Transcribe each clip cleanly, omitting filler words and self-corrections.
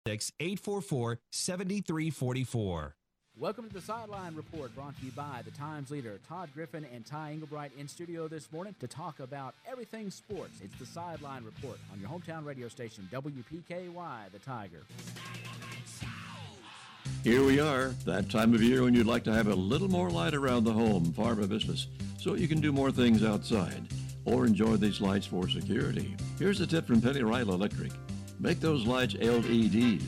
844-7344. Welcome to the Sideline Report, brought to you by the Times leader, Todd Griffin and Ty Englebright in studio this morning to talk about everything sports. It's the Sideline Report on your hometown radio station, WPKY, The Tiger. Here we are, that time of year when you'd like to have a little more light around the home, farm, or business, so you can do more things outside or enjoy these lights for security. Here's a tip from Penny Riley Electric. Make those lights LEDs.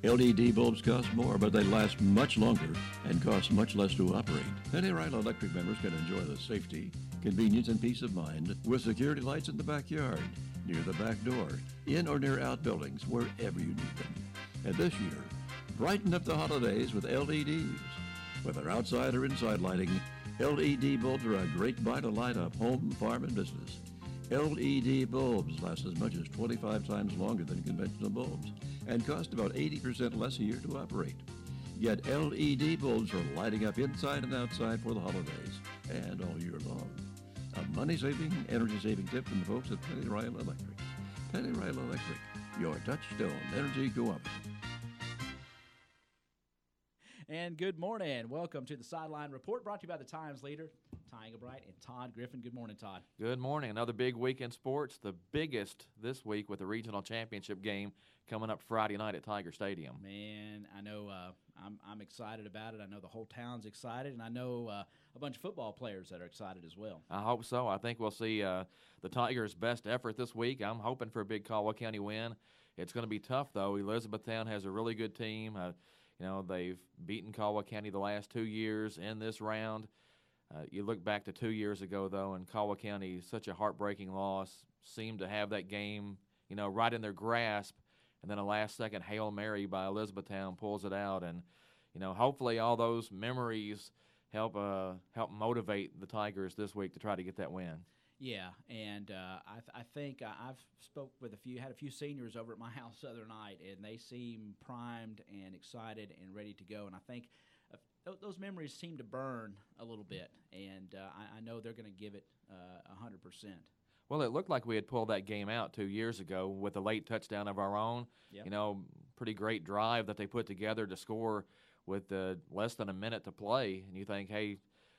LED bulbs cost more, but they last much longer and cost much less to operate. Penny Riley Electric members can enjoy the safety, convenience, and peace of mind with security lights in the backyard, near the back door, in or near outbuildings, wherever you need them. And this year, brighten up the holidays with LEDs. Whether outside or inside lighting, LED bulbs are a great buy to light up home, farm, and business. LED bulbs last as much as 25 times longer than conventional bulbs and cost about 80% less a year to operate. Yet LED bulbs are lighting up inside and outside for the holidays and all year long. A money-saving, energy-saving tip from the folks at Penny Riley Electric. Penny Riley Electric, your touchstone energy cooperative. And good morning. Welcome to the Sideline Report, brought to you by the Times leader, Ty Englebright and Todd Griffin. Good morning, Todd. Good morning. Another big week in sports, the biggest this week with the regional championship game coming up Friday night at Tiger Stadium. Man, I know I'm excited about it. I know the whole town's excited, and I know a bunch of football players that are excited as well. I hope so. I think we'll see the Tigers' best effort this week. I'm hoping for a big Caldwell County win. It's going to be tough, though. Elizabethtown has a really good team. They've beaten Caldwell County the last 2 years in this round. You look back to 2 years ago, though, and Caldwell County, such a heartbreaking loss, seemed to have that game, right in their grasp, and then a last-second Hail Mary by Elizabethtown pulls it out. And, hopefully all those memories help motivate the Tigers this week to try to get that win. Yeah, and I think I've had a few seniors over at my house the other night, and they seem primed and excited and ready to go. And I think those memories seem to burn a little bit, and I know they're going to give it 100%. Well, it looked like we had pulled that game out 2 years ago with a late touchdown of our own. Yep. Pretty great drive that they put together to score with less than a minute to play. And you think, hey,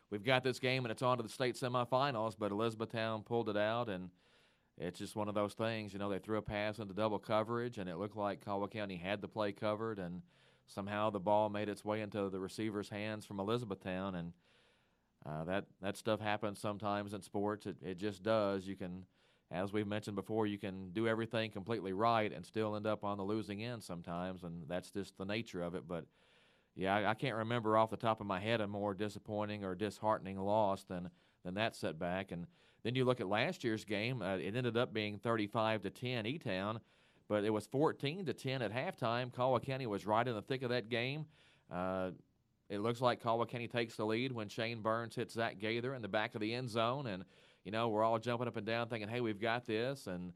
we've got this game and it's on to the state semifinals, but Elizabethtown pulled it out, and it's just one of those things. They threw a pass into double coverage, and it looked like Caldwell County had the play covered, and somehow the ball made its way into the receiver's hands from Elizabethtown, and that stuff happens sometimes in sports. It just does. You can, as we've mentioned before, you can do everything completely right and still end up on the losing end sometimes, and that's just the nature of it. But yeah, I can't remember off the top of my head a more disappointing or disheartening loss than that setback. And then you look at last year's game; it ended up being 35-10 E-Town, but it was 14-10 at halftime. Caldwell County was right in the thick of that game. It looks like Caldwell County takes the lead when Shane Burns hits Zach Gaither in the back of the end zone, and we're all jumping up and down thinking, "Hey, we've got this!" And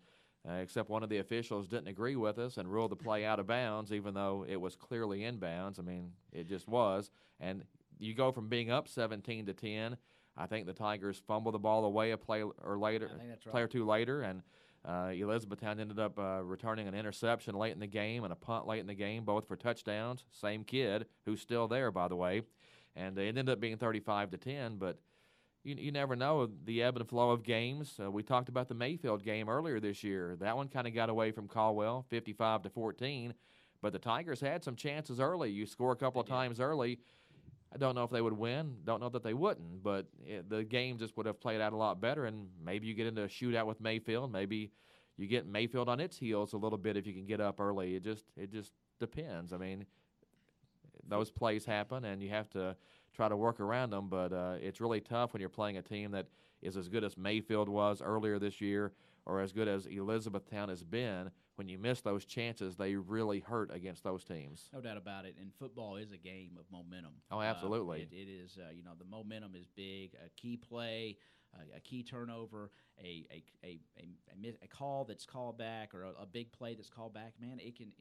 except one of the officials didn't agree with us and ruled the play out of bounds, even though it was clearly in bounds. I mean, it just was. And you go from being up 17-10. I think the Tigers fumbled the ball away a play or two later, and Elizabethtown ended up returning an interception late in the game and a punt late in the game, both for touchdowns. Same kid, who's still there, by the way. And it ended up being 35-10, but you never know the ebb and flow of games. We talked about the Mayfield game earlier this year. That one kind of got away from Caldwell, 55-14, but the Tigers had some chances early. You score a couple of times early. I don't know if they would win. Don't know that they wouldn't, but the game just would have played out a lot better, and maybe you get into a shootout with Mayfield. Maybe you get Mayfield on its heels a little bit if you can get up early. It just depends. I mean, those plays happen, and you have to try to work around them, but it's really tough when you're playing a team that is as good as Mayfield was earlier this year or as good as Elizabethtown has been. When you miss those chances, they really hurt against those teams. No doubt about it, and football is a game of momentum. Oh, absolutely. It is, the momentum is big. A key play, a key turnover, a call that's called back, or a big play that's called back. Man, it can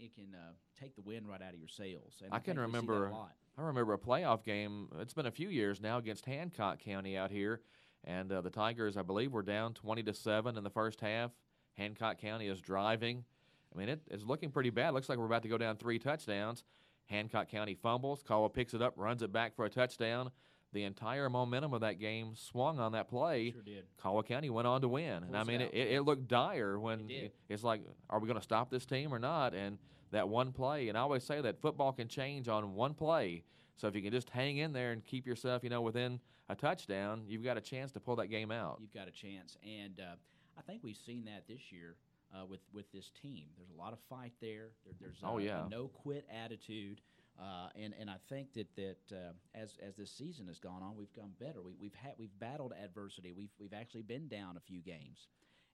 take the wind right out of your sails. And I can remember. I remember a playoff game. It's been a few years now against Hancock County out here, and the Tigers, I believe, were down 20-7 in the first half. Hancock County is driving. I mean, it's looking pretty bad. Looks like we're about to go down 3 touchdowns. Hancock County fumbles. Caldwell picks it up, runs it back for a touchdown. The entire momentum of that game swung on that play. Sure did. Caldwell County went on to win. And I mean, it looked dire when it's like, are we going to stop this team or not? And that one play, and I always say that football can change on one play. So if you can just hang in there and keep yourself, within a touchdown, you've got a chance to pull that game out. You've got a chance. And I think we've seen that this year with this team. There's a lot of fight there. There's a no-quit attitude. And I think that as this season has gone on, we've gone better. We've battled adversity. We've actually been down a few games,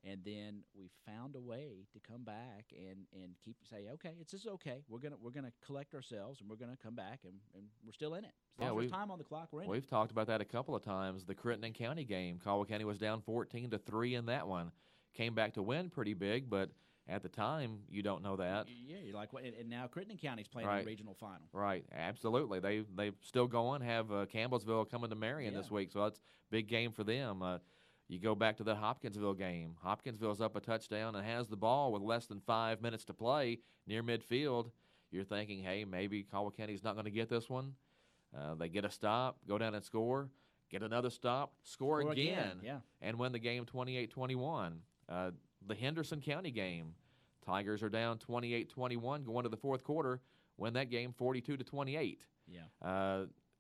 and then we've found a way to come back and say, okay, this is okay. We're gonna collect ourselves, and we're gonna come back, and we're still in it. As long as there's time on the clock, we're in it. We've talked about that a couple of times. The Crittenden County game, Caldwell County was down 14-3 in that one. Came back to win pretty big, but at the time, you don't know that. Yeah, you're like, what? And now Crittenden County's playing in the regional final. Right, absolutely. They still going. Have Campbellsville coming to Marion this week, so that's a big game for them. You go back to the Hopkinsville game. Hopkinsville's up a touchdown and has the ball with less than 5 minutes to play near midfield. You're thinking, hey, maybe Caldwell County's not going to get this one. They get a stop, go down and score, get another stop, score again, and win the game 28-21. The Henderson County game, Tigers are down 28-21 going to the fourth quarter, win that game 42-28.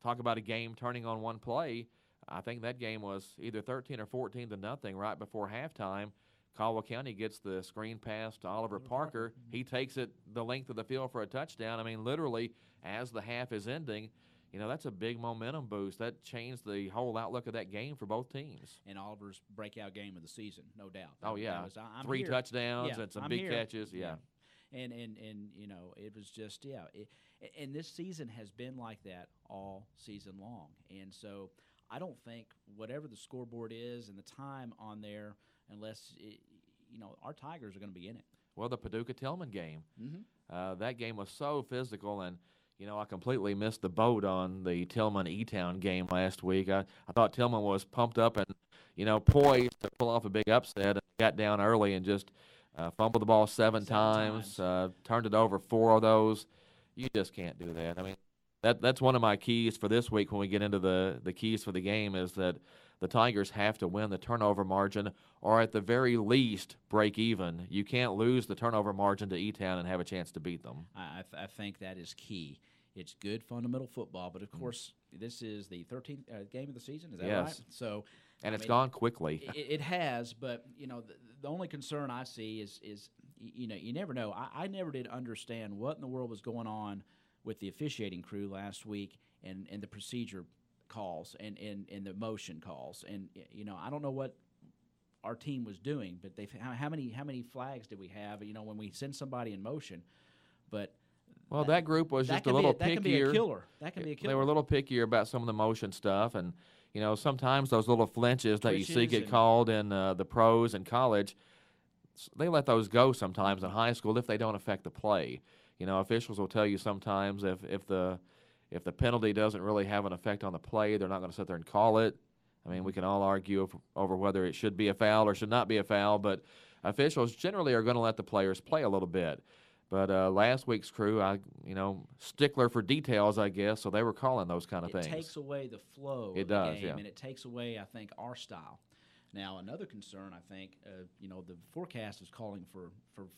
Talk about a game turning on one play. I think that game was either 13 or 14-0 right before halftime. Caldwell County gets the screen pass to Oliver Parker. He takes it the length of the field for a touchdown. I mean, literally, as the half is ending, that's a big momentum boost. That changed the whole outlook of that game for both teams. And Oliver's breakout game of the season, no doubt. Oh, yeah. 3 touchdowns and some big catches. Yeah. And it was just, and this season has been like that all season long. And so I don't think whatever the scoreboard is and the time on there, unless, our Tigers are going to be in it. Well, the Paducah-Tillman game, that game was so physical, and I completely missed the boat on the Tillman E-Town game last week. I thought Tillman was pumped up and, poised to pull off a big upset, and got down early and just fumbled the ball seven times. Turned it over 4 of those. You just can't do that. I mean, that's one of my keys for this week when we get into the keys for the game is that the Tigers have to win the turnover margin or at the very least break even. You can't lose the turnover margin to E-Town and have a chance to beat them. I think that is key. It's good fundamental football, but of course this is the 13th game of the season. Is that right? So, and it's gone quickly. It has, but the only concern I see is you never know. I never did understand what in the world was going on with the officiating crew last week and the procedure calls and the motion calls, and I don't know what our team was doing, but how many flags did we have? When we send somebody in motion, but. Well, that group was just a little pickier. That can be a killer. They were a little pickier about some of the motion stuff, and sometimes those little flinches that you see get called in the pros and college, they let those go sometimes in high school if they don't affect the play. Officials will tell you sometimes if the penalty doesn't really have an effect on the play, they're not going to sit there and call it. I mean, we can all argue over whether it should be a foul or should not be a foul, but officials generally are going to let the players play a little bit. But last week's crew, stickler for details, I guess, so they were calling those kind of things. It takes away the flow of the game, and it takes away, I think, our style. Now, another concern, I think, the forecast is calling for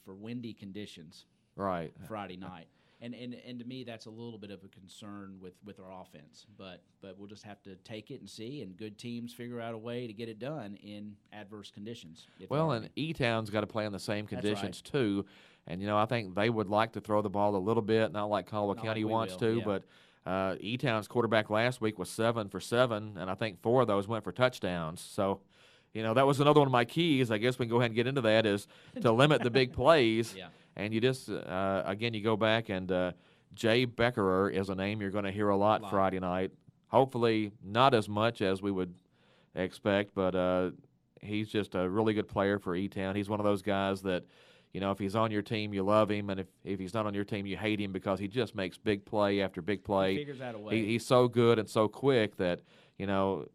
windy conditions Friday night. And to me, that's a little bit of a concern with our offense. But we'll just have to take it and see, and good teams figure out a way to get it done in adverse conditions. Well, and E-Town's got to play in the same conditions, too. And, I think they would like to throw the ball a little bit, not like Caldwell County wants to. Yeah. But E-Town's quarterback last week was 7 for 7, and I think 4 of those went for touchdowns. So, that was another one of my keys. I guess we can go ahead and get into that is to limit the big plays. Yeah. And you just, again, you go back and Jay Beckerer is a name you're going to hear a lot Friday night. Hopefully not as much as we would expect, but he's just a really good player for E-Town. He's one of those guys that, if he's on your team, you love him, and if he's not on your team, you hate him because he just makes big play after big play. He figures out a way. He's so good and so quick that,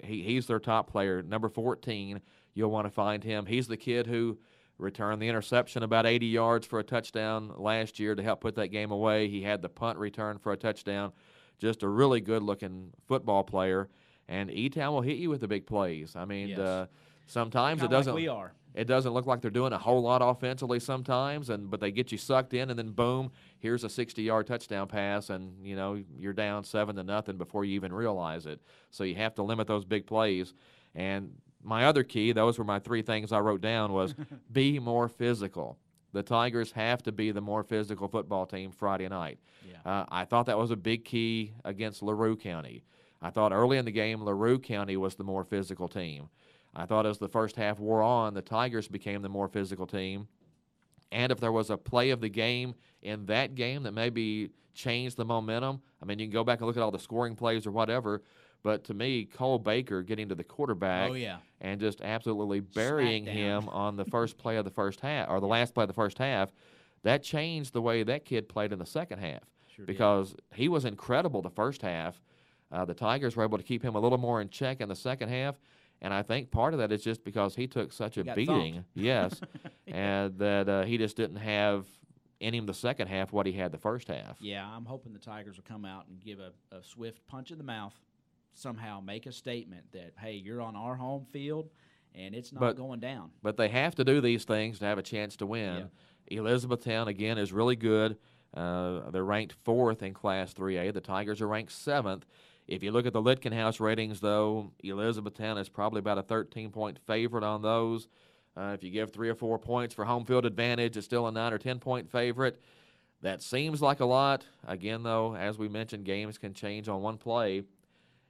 he's their top player. Number 14, you'll want to find him. He's the kid who returned the interception about 80 yards for a touchdown last year to help put that game away. He had the punt return for a touchdown. Just a really good-looking football player. And E-Town will hit you with the big plays. I mean, Yes. sometimes it Kinda like doesn't. we are. It doesn't look like they're doing a whole lot offensively sometimes, but they get you sucked in, and then boom, here's a 60-yard touchdown pass, and you're down 7-0 before you even realize it. So you have to limit those big plays. And my other key, those were my 3 things I wrote down, was be more physical. The Tigers have to be the more physical football team Friday night. Yeah. I thought that was a big key against LaRue County. I thought early in the game LaRue County was the more physical team. I thought as the first half wore on, the Tigers became the more physical team. And if there was a play of the game in that game that maybe changed the momentum, I mean, you can go back and look at all the scoring plays or whatever, but to me, Cole Baker getting to the quarterback and just absolutely burying him on the first play of the first half, or the last play of the first half, that changed the way that kid played in the second half. Sure because he was incredible the first half. The Tigers were able to keep him a little more in check in the second half. And I think part of that is just because he took such a beating, yes, and that he just didn't have in him the second half what he had the first half. Yeah, I'm hoping the Tigers will come out and give a swift punch in the mouth, somehow make a statement that, hey, you're on our home field, and it's not going down. But they have to do these things to have a chance to win. Yeah. Elizabethtown, again, is really good. They're ranked 4th in Class 3A. The Tigers are ranked 7th. If you look at the Litkenhouse ratings, though, Elizabethtown is probably about a 13-point favorite on those. If you give 3 or 4 points for home field advantage, it's still a 9 or 10-point favorite. That seems like a lot. Again, though, as we mentioned, games can change on one play.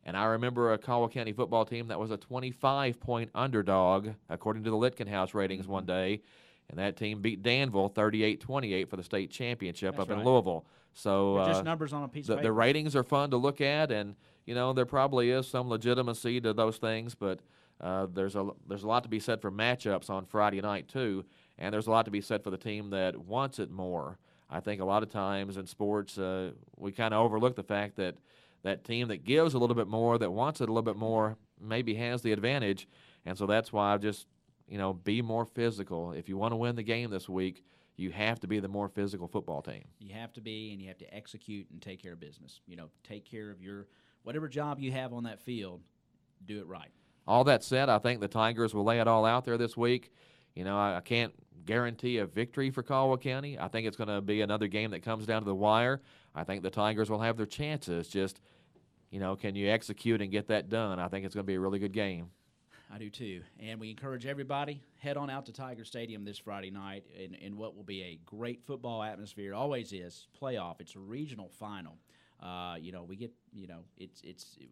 And I remember a Caldwell County football team that was a 25-point underdog, according to the Litkenhouse ratings one day. And that team beat Danville 38-28 for the state championship in Louisville. So just numbers on a piece of paper. The ratings are fun to look at, and there probably is some legitimacy to those things, but there's a lot to be said for matchups on Friday night too, and there's a lot to be said for the team that wants it more. I think a lot of times in sports we kind of overlook the fact that that team that gives a little bit more, that wants it a little bit more, maybe has the advantage, and so that's why I just be more physical. If you want to win the game this week, you have to be the more physical football team. You have to be, and you have to execute and take care of business. Take care of your whatever job you have on that field, do it right. All that said, I think the Tigers will lay it all out there this week. I can't guarantee a victory for Caldwell County. I think it's going to be another game that comes down to the wire. I think the Tigers will have their chances. Just, can you execute and get that done? I think it's going to be a really good game. I do too. And we encourage everybody, head on out to Tiger Stadium this Friday night in what will be a great football atmosphere. It always is. Playoff. It's a regional final. We get,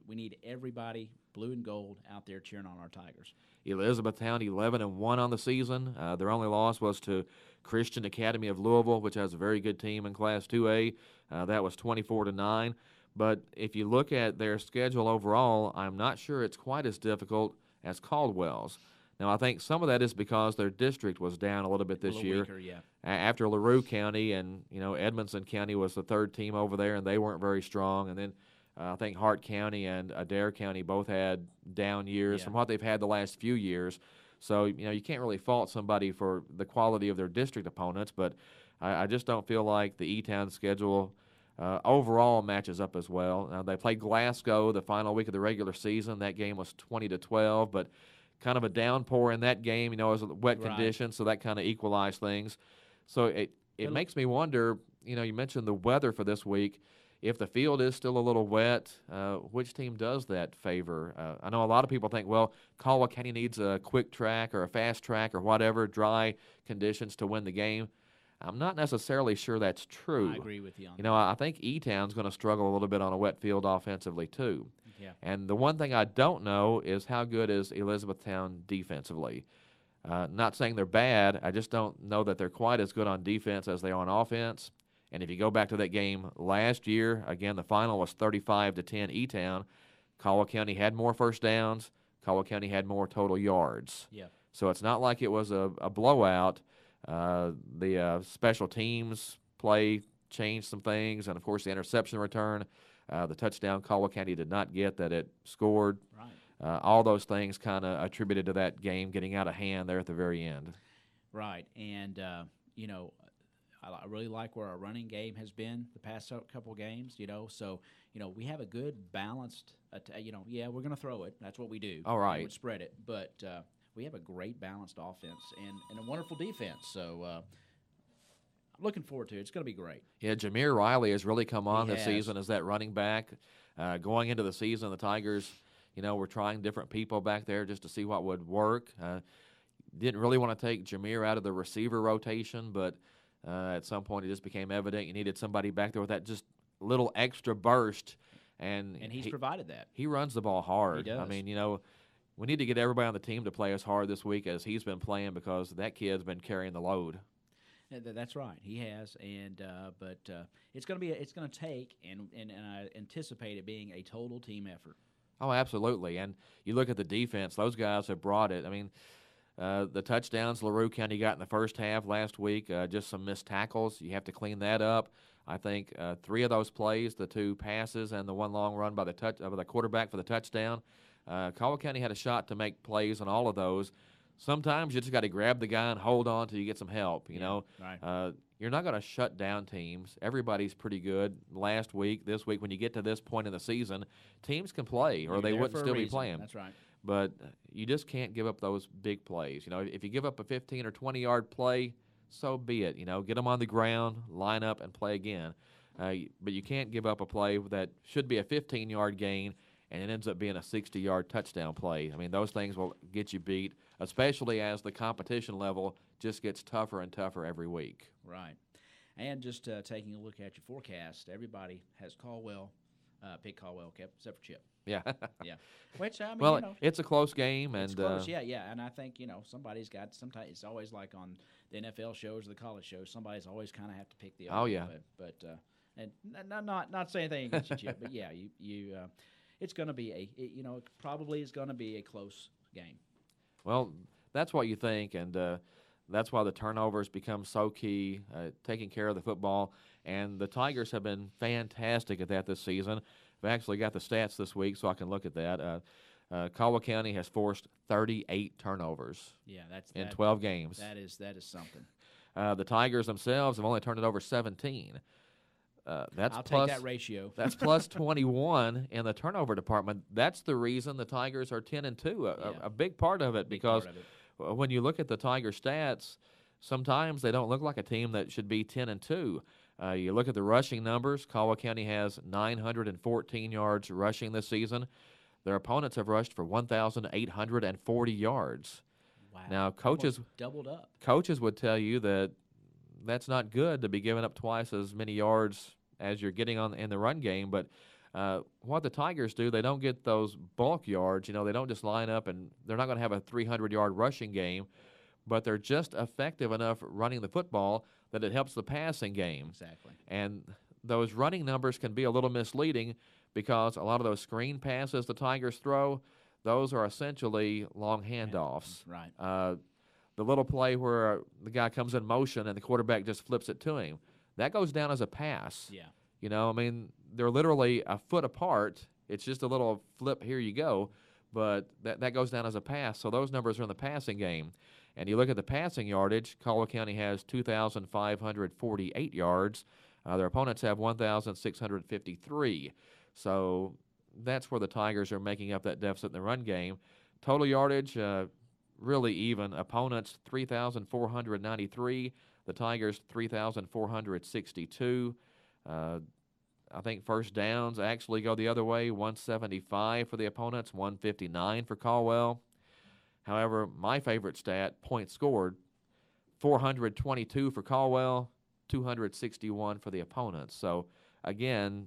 we need everybody blue and gold out there cheering on our Tigers. Elizabethtown 11-1 on the season. Their only loss was to Christian Academy of Louisville, which has a very good team in Class 2A. That was 24-9. But if you look at their schedule overall, I'm not sure it's quite as difficult as Caldwell's. Now, I think some of that is because their district was down a little bit this year. Weaker, yeah. After LaRue County and, Edmondson County was the third team over there, and they weren't very strong. And then I think Hart County and Adair County both had down years from what they've had the last few years. So, you can't really fault somebody for the quality of their district opponents, but I just don't feel like the E-Town schedule overall matches up as well. Now, they played Glasgow the final week of the regular season. That game was 20-12, but kind of a downpour in that game, as wet conditions, so that kind of equalized things. So it makes me wonder, you mentioned the weather for this week. If the field is still a little wet, which team does that favor? I know a lot of people think, well, Caldwell County needs a quick track or a fast track or whatever, dry conditions to win the game. I'm not necessarily sure that's true. I agree with you on that. I think E-Town's going to struggle a little bit on a wet field offensively too. Yeah. And the one thing I don't know is how good is Elizabethtown defensively. Not saying they're bad. I just don't know that they're quite as good on defense as they are on offense. And if you go back to that game last year, again, the final was 35-10 E-Town. Caldwell County had more first downs. Caldwell County had more total yards. Yeah. So it's not like it was a blowout. The special teams play changed some things, and, of course, the interception return, the touchdown Caldwell County did not get that it scored. Right. All those things kind of attributed to that game getting out of hand there at the very end. Right, and I really like where our running game has been the past couple games. So we have a good balanced. Yeah, we're going to throw it. That's what we do. All right. We would spread it, but we have a great balanced offense and a wonderful defense. So I'm looking forward to it. It's going to be great. Yeah, Jameer Riley has really come on He this has. season as that running back. Going into the season, the Tigers, were trying different people back there just to see what would work. Didn't really want to take Jameer out of the receiver rotation, but at some point it just became evident you needed somebody back there with that just little extra burst. And he's provided that. He runs the ball hard. He does. I mean, we need to get everybody on the team to play as hard this week as he's been playing because that kid's been carrying the load. That's right. He has, but it's going to take, and I anticipate it being a total team effort. Oh, absolutely. And you look at the defense; those guys have brought it. I mean, the touchdowns LaRue County got in the first half last week, just some missed tackles. You have to clean that up. I think 3 of those plays, the 2 passes and the 1 long run by the quarterback for the touchdown, Caldwell County had a shot to make plays on all of those. Sometimes you just got to grab the guy and hold on till you get some help. Right. You're not going to shut down teams. Everybody's pretty good. Last week, this week, when you get to this point in the season, teams can play, or they wouldn't still be playing. That's right. But you just can't give up those big plays. If you give up a 15 or 20-yard play, so be it. Get them on the ground, line up, and play again. But you can't give up a play that should be a 15-yard gain, and it ends up being a 60-yard touchdown play. I mean, those things will get you beat, especially as the competition level just gets tougher and tougher every week. Right. And just taking a look at your forecast, everybody has Caldwell, picked Caldwell, except for Chip. Yeah. Yeah. Which, I mean, well, it's a close game. It's and close, yeah. And I think, somebody's got, sometimes it's always like on the NFL shows or the college shows, somebody's always kind of have to pick the other. Oh, yeah. But and not saying anything against you, Chip, but yeah, you it's going to be it probably is going to be a close game. Well, that's what you think, and that's why the turnovers become so key, taking care of the football. And the Tigers have been fantastic at that this season. I've actually got the stats this week, so I can look at that. Caldwell County has forced 38 turnovers. Yeah, in 12 games. That is something. The Tigers themselves have only turned it over 17. I'll take that ratio. That's plus 21 in the turnover department. That's the reason the Tigers are 10-2. A big part of it, because when you look at the Tiger stats, sometimes they don't look like a team that should be 10-2. You look at the rushing numbers. Caldwell County has 914 yards rushing this season. Their opponents have rushed for 1,840 yards. Wow. Now, coaches almost doubled up. Coaches would tell you that that's not good to be giving up twice as many yards as you're getting in the run game. But what the Tigers do, they don't get those bulk yards. They don't just line up, and they're not going to have a 300-yard rushing game, but they're just effective enough running the football that it helps the passing game. Exactly. And those running numbers can be a little misleading because a lot of those screen passes the Tigers throw, those are essentially long handoffs. Right. The little play where the guy comes in motion and the quarterback just flips it to him, that goes down as a pass. Yeah. They're literally a foot apart. It's just a little flip, here you go, but that goes down as a pass. So those numbers are in the passing game. And you look at the passing yardage, Caldwell County has 2,548 yards. Their opponents have 1,653. So that's where the Tigers are making up that deficit in the run game. Total yardage, really even. Opponents 3,493. The Tigers 3,462. I think first downs actually go the other way. 175 for the opponents, 159 for Caldwell. However, my favorite stat, points scored, 422 for Caldwell, 261 for the opponents. So again,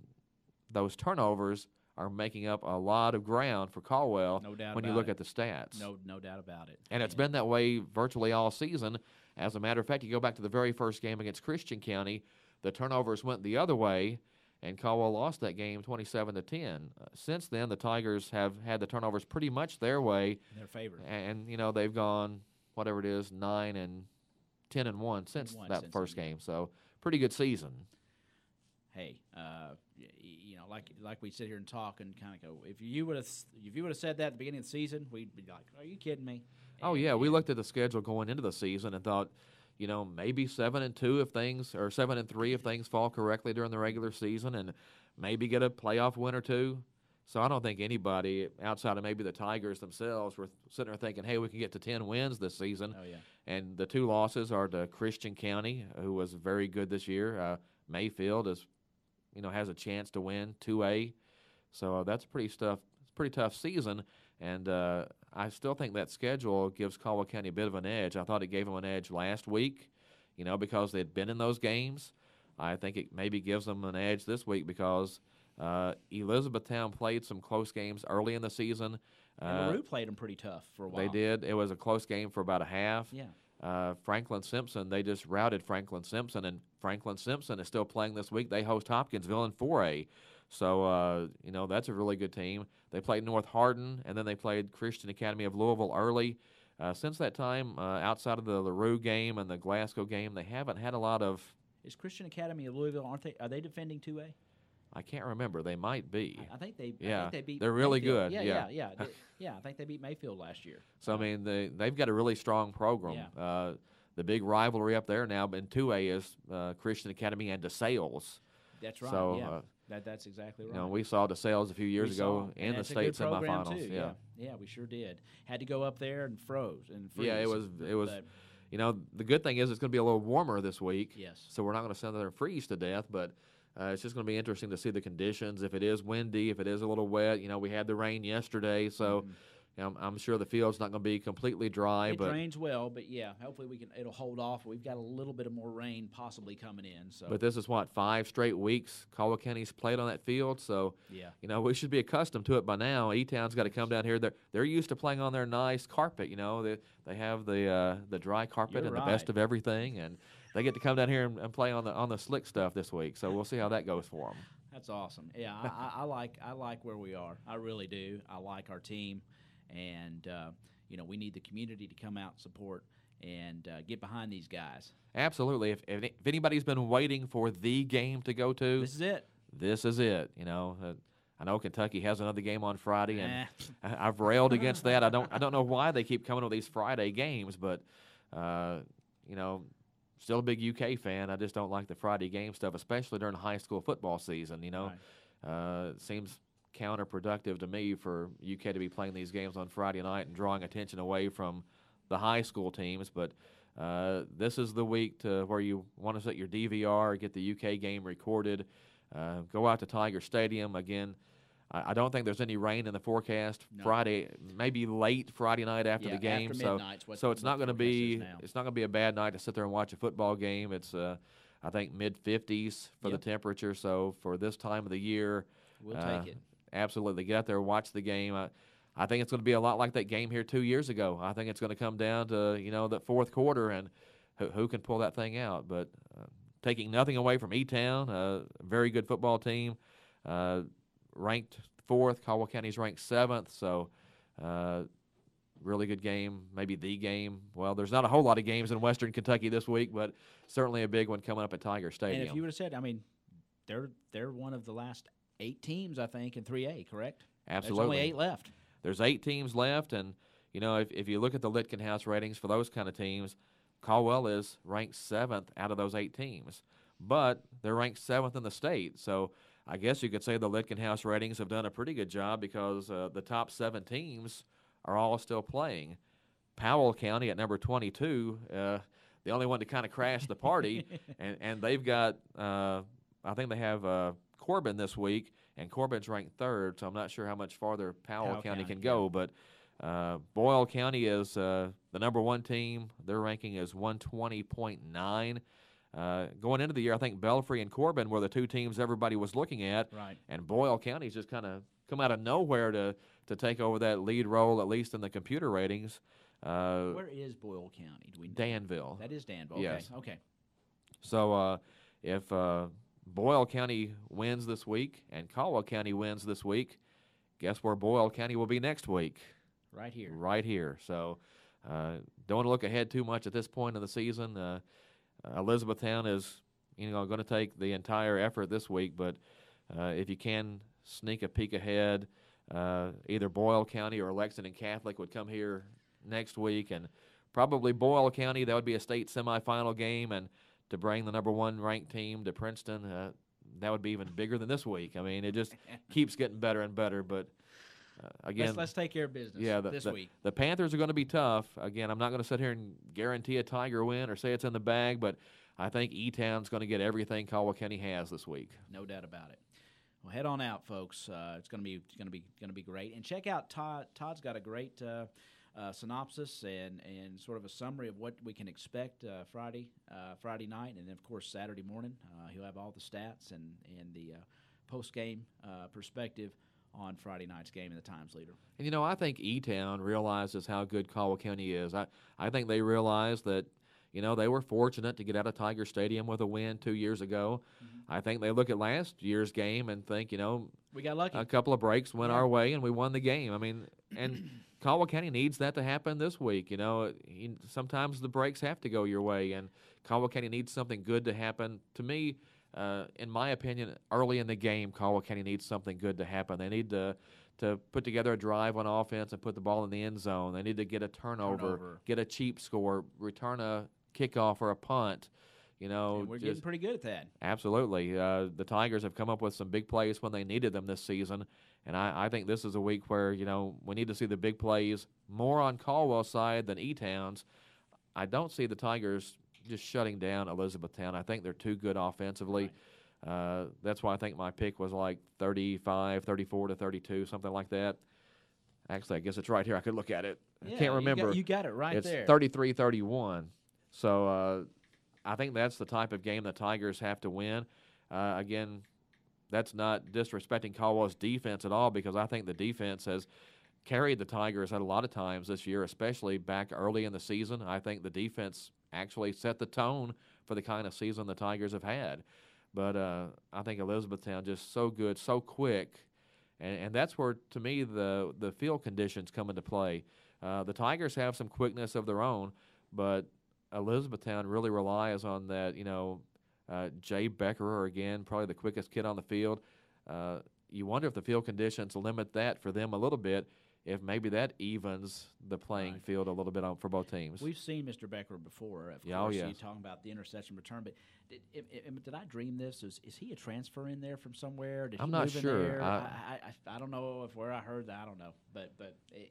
those turnovers are making up a lot of ground for Caldwell. No doubt when about you look it. at the stats. No doubt about it. And it's been that way virtually all season. As a matter of fact, you go back to the very first game against Christian County, the turnovers went the other way, and Caldwell lost that game 27-10. Since then, the Tigers have had the turnovers pretty much their way. In their favor. And they've gone, whatever it is, 9-10-1 since that first game. So pretty good season. Hey, like we sit here and talk and kind of go, if you would have said that at the beginning of the season, we'd be like, are you kidding me? Oh yeah, we looked at the schedule going into the season and thought, maybe 7-2 if things, or 7-3 if things fall correctly during the regular season, and maybe get a playoff win or two. So I don't think anybody outside of maybe the Tigers themselves were sitting there thinking, hey, we can get to 10 wins this season. Oh, yeah. And the 2 losses are to Christian County, who was very good this year. Mayfield has a chance to win 2A. So that's a pretty tough season. And I still think that schedule gives Caldwell County a bit of an edge. I thought it gave them an edge last week, because they'd been in those games. I think it maybe gives them an edge this week because Elizabethtown played some close games early in the season. And LaRue played them pretty tough for a while. They did. It was a close game for about a half. Yeah. Franklin Simpson, they just routed Franklin Simpson, and Franklin Simpson is still playing this week. They host Hopkinsville in 4A. So, that's a really good team. They played North Hardin, and then they played Christian Academy of Louisville early. Since that time, outside of the LaRue game and the Glasgow game, they haven't had a lot of. Is Christian Academy of Louisville, are they defending 2A? I can't remember. They might be. I think they beat. They're really Mayfield. good. Yeah. I think they beat Mayfield last year. So I mean, they've got a really strong program. Yeah. The big rivalry up there now in 2A is Christian Academy and DeSales. That's right. So, yeah. That's exactly right. We saw DeSales a few years ago in the state semifinals. Too. Yeah, we sure did. Had to go up there and freeze. Yeah, it was. The good thing is it's going to be a little warmer this week. Yes. So we're not going to sit there and freeze to death, but. It's just going to be interesting to see the conditions. If it is windy, if it is a little wet, we had the rain yesterday, so I'm sure the field's not going to be completely dry. It rains well, but hopefully it'll hold off. We've got a little bit of more rain possibly coming in. So, but this is 5 straight weeks Caldwell County's played on that field, so we should be accustomed to it by now. E-Town's got to come down here. They're used to playing on their nice carpet. They have the dry carpet and the best of everything, and they get to come down here and play on the slick stuff this week. So we'll see how that goes for them. That's awesome. Yeah, I like where we are. I really do. I like our team, and we need the community to come out and support and get behind these guys. Absolutely. If anybody's been waiting for the game to go to, this is it. This is it. I know Kentucky has another game on Friday, and I've railed against that. I don't know why they keep coming with these Friday games, but still a big UK fan. I just don't like the Friday game stuff, especially during high school football season. Right. It seems counterproductive to me for UK to be playing these games on Friday night and drawing attention away from the high school teams. But this is the week where you want to set your DVR, get the UK game recorded, go out to Tiger Stadium again. I don't think there's any rain in the forecast. No. Friday, maybe late Friday night after the game. After midnight, so it's not going to be a bad night to sit there and watch a football game. It's I think mid-50s for the temperature. So for this time of the year, we'll take it. Absolutely, get out there, watch the game. I think it's going to be a lot like that game here 2 years ago. I think it's going to come down to the fourth quarter and who can pull that thing out. But taking nothing away from E-Town, a very good football team. Ranked 4th. Caldwell County's ranked 7th, so really good game, maybe the game. Well, there's not a whole lot of games in Western Kentucky this week, but certainly a big one coming up at Tiger Stadium. And if you would have said, they're one of the last 8 teams, I think, in 3A, correct? Absolutely. There's only 8 left. There's 8 teams left, and, if you look at the Litkin-House ratings for those kind of teams, Caldwell is ranked 7th out of those 8 teams. But they're ranked 7th in the state, so I guess you could say the Litkin-House ratings have done a pretty good job because the top 7 teams are all still playing. Powell County at number 22, the only one to kind of crash the party, and they've got, I think they have Corbin this week, and Corbin's ranked 3rd, so I'm not sure how much farther Powell County can go, but Boyle County is the number 1 team. Their ranking is 120.9. Going into the year, I think Belfry and Corbin were the 2 teams everybody was looking at. Right. And Boyle County's just kind of come out of nowhere to take over that lead role, at least in the computer ratings. Where is Boyle County? Do we know? Danville. That is Danville. Okay. Yes. Okay. So if Boyle County wins this week and Caldwell County wins this week, guess where Boyle County will be next week? Right here. Right here. So don't want to look ahead too much at this point in the season. Elizabethtown is, going to take the entire effort this week, but if you can sneak a peek ahead, either Boyle County or Lexington Catholic would come here next week, and probably Boyle County. That would be a state semifinal game, and to bring the number 1 ranked team to Princeton, that would be even bigger than this week. I mean, it just keeps getting better and better. But again, let's take care of business this week. The Panthers are going to be tough. Again, I'm not going to sit here and guarantee a Tiger win or say it's in the bag, but I think E-Town's going to get everything Caldwell County has this week. No doubt about it. Well, head on out, folks. It's going to be great. And check out Todd. Todd's got a great synopsis and sort of a summary of what we can expect Friday night, and then of course Saturday morning. He'll have all the stats and the post game perspective on Friday night's game in the Times Leader. And I think E-Town realizes how good Caldwell County is. I think they realize that. They were fortunate to get out of Tiger Stadium with a win 2 years ago. I think they look at last year's game and think, we got lucky. A couple of breaks went our way and we won the game. I mean, and Caldwell County needs that to happen this week. Sometimes the breaks have to go your way, and Caldwell County needs something good to happen. To me, in my opinion, early in the game, Caldwell County needs something good to happen. They need to put together a drive on offense and put the ball in the end zone. They need to get a turnover. Get a cheap score, return a kickoff or a punt. And we're getting pretty good at that. Absolutely. The Tigers have come up with some big plays when they needed them this season, and I think this is a week where, we need to see the big plays more on Caldwell's side than E-Town's. I don't see the Tigers just shutting down Elizabethtown. I think they're too good offensively. Right. That's why I think my pick was like 35, 34 to 32, something like that. Actually, I guess it's right here. I could look at it. Yeah, I can't remember. You got it right there. It's 33-31. So I think that's the type of game the Tigers have to win. Again, that's not disrespecting Caldwell's defense at all, because I think the defense has carried the Tigers at a lot of times this year, especially back early in the season. I think the defense actually set the tone for the kind of season the Tigers have had. But I think Elizabethtown just so good, so quick, and that's where, to me, the field conditions come into play. The Tigers have some quickness of their own, but Elizabethtown really relies on that, Jay Beckerer, again, probably the quickest kid on the field. You wonder if the field conditions limit that for them a little bit, if maybe that evens the playing field a little bit for both teams. We've seen Mr. Beckerer before, of course. Oh, yes. He's talking about the interception return, but did I dream this? Is he a transfer in there from somewhere? Did I'm he not move in sure. there? I don't know where I heard that. I don't know, but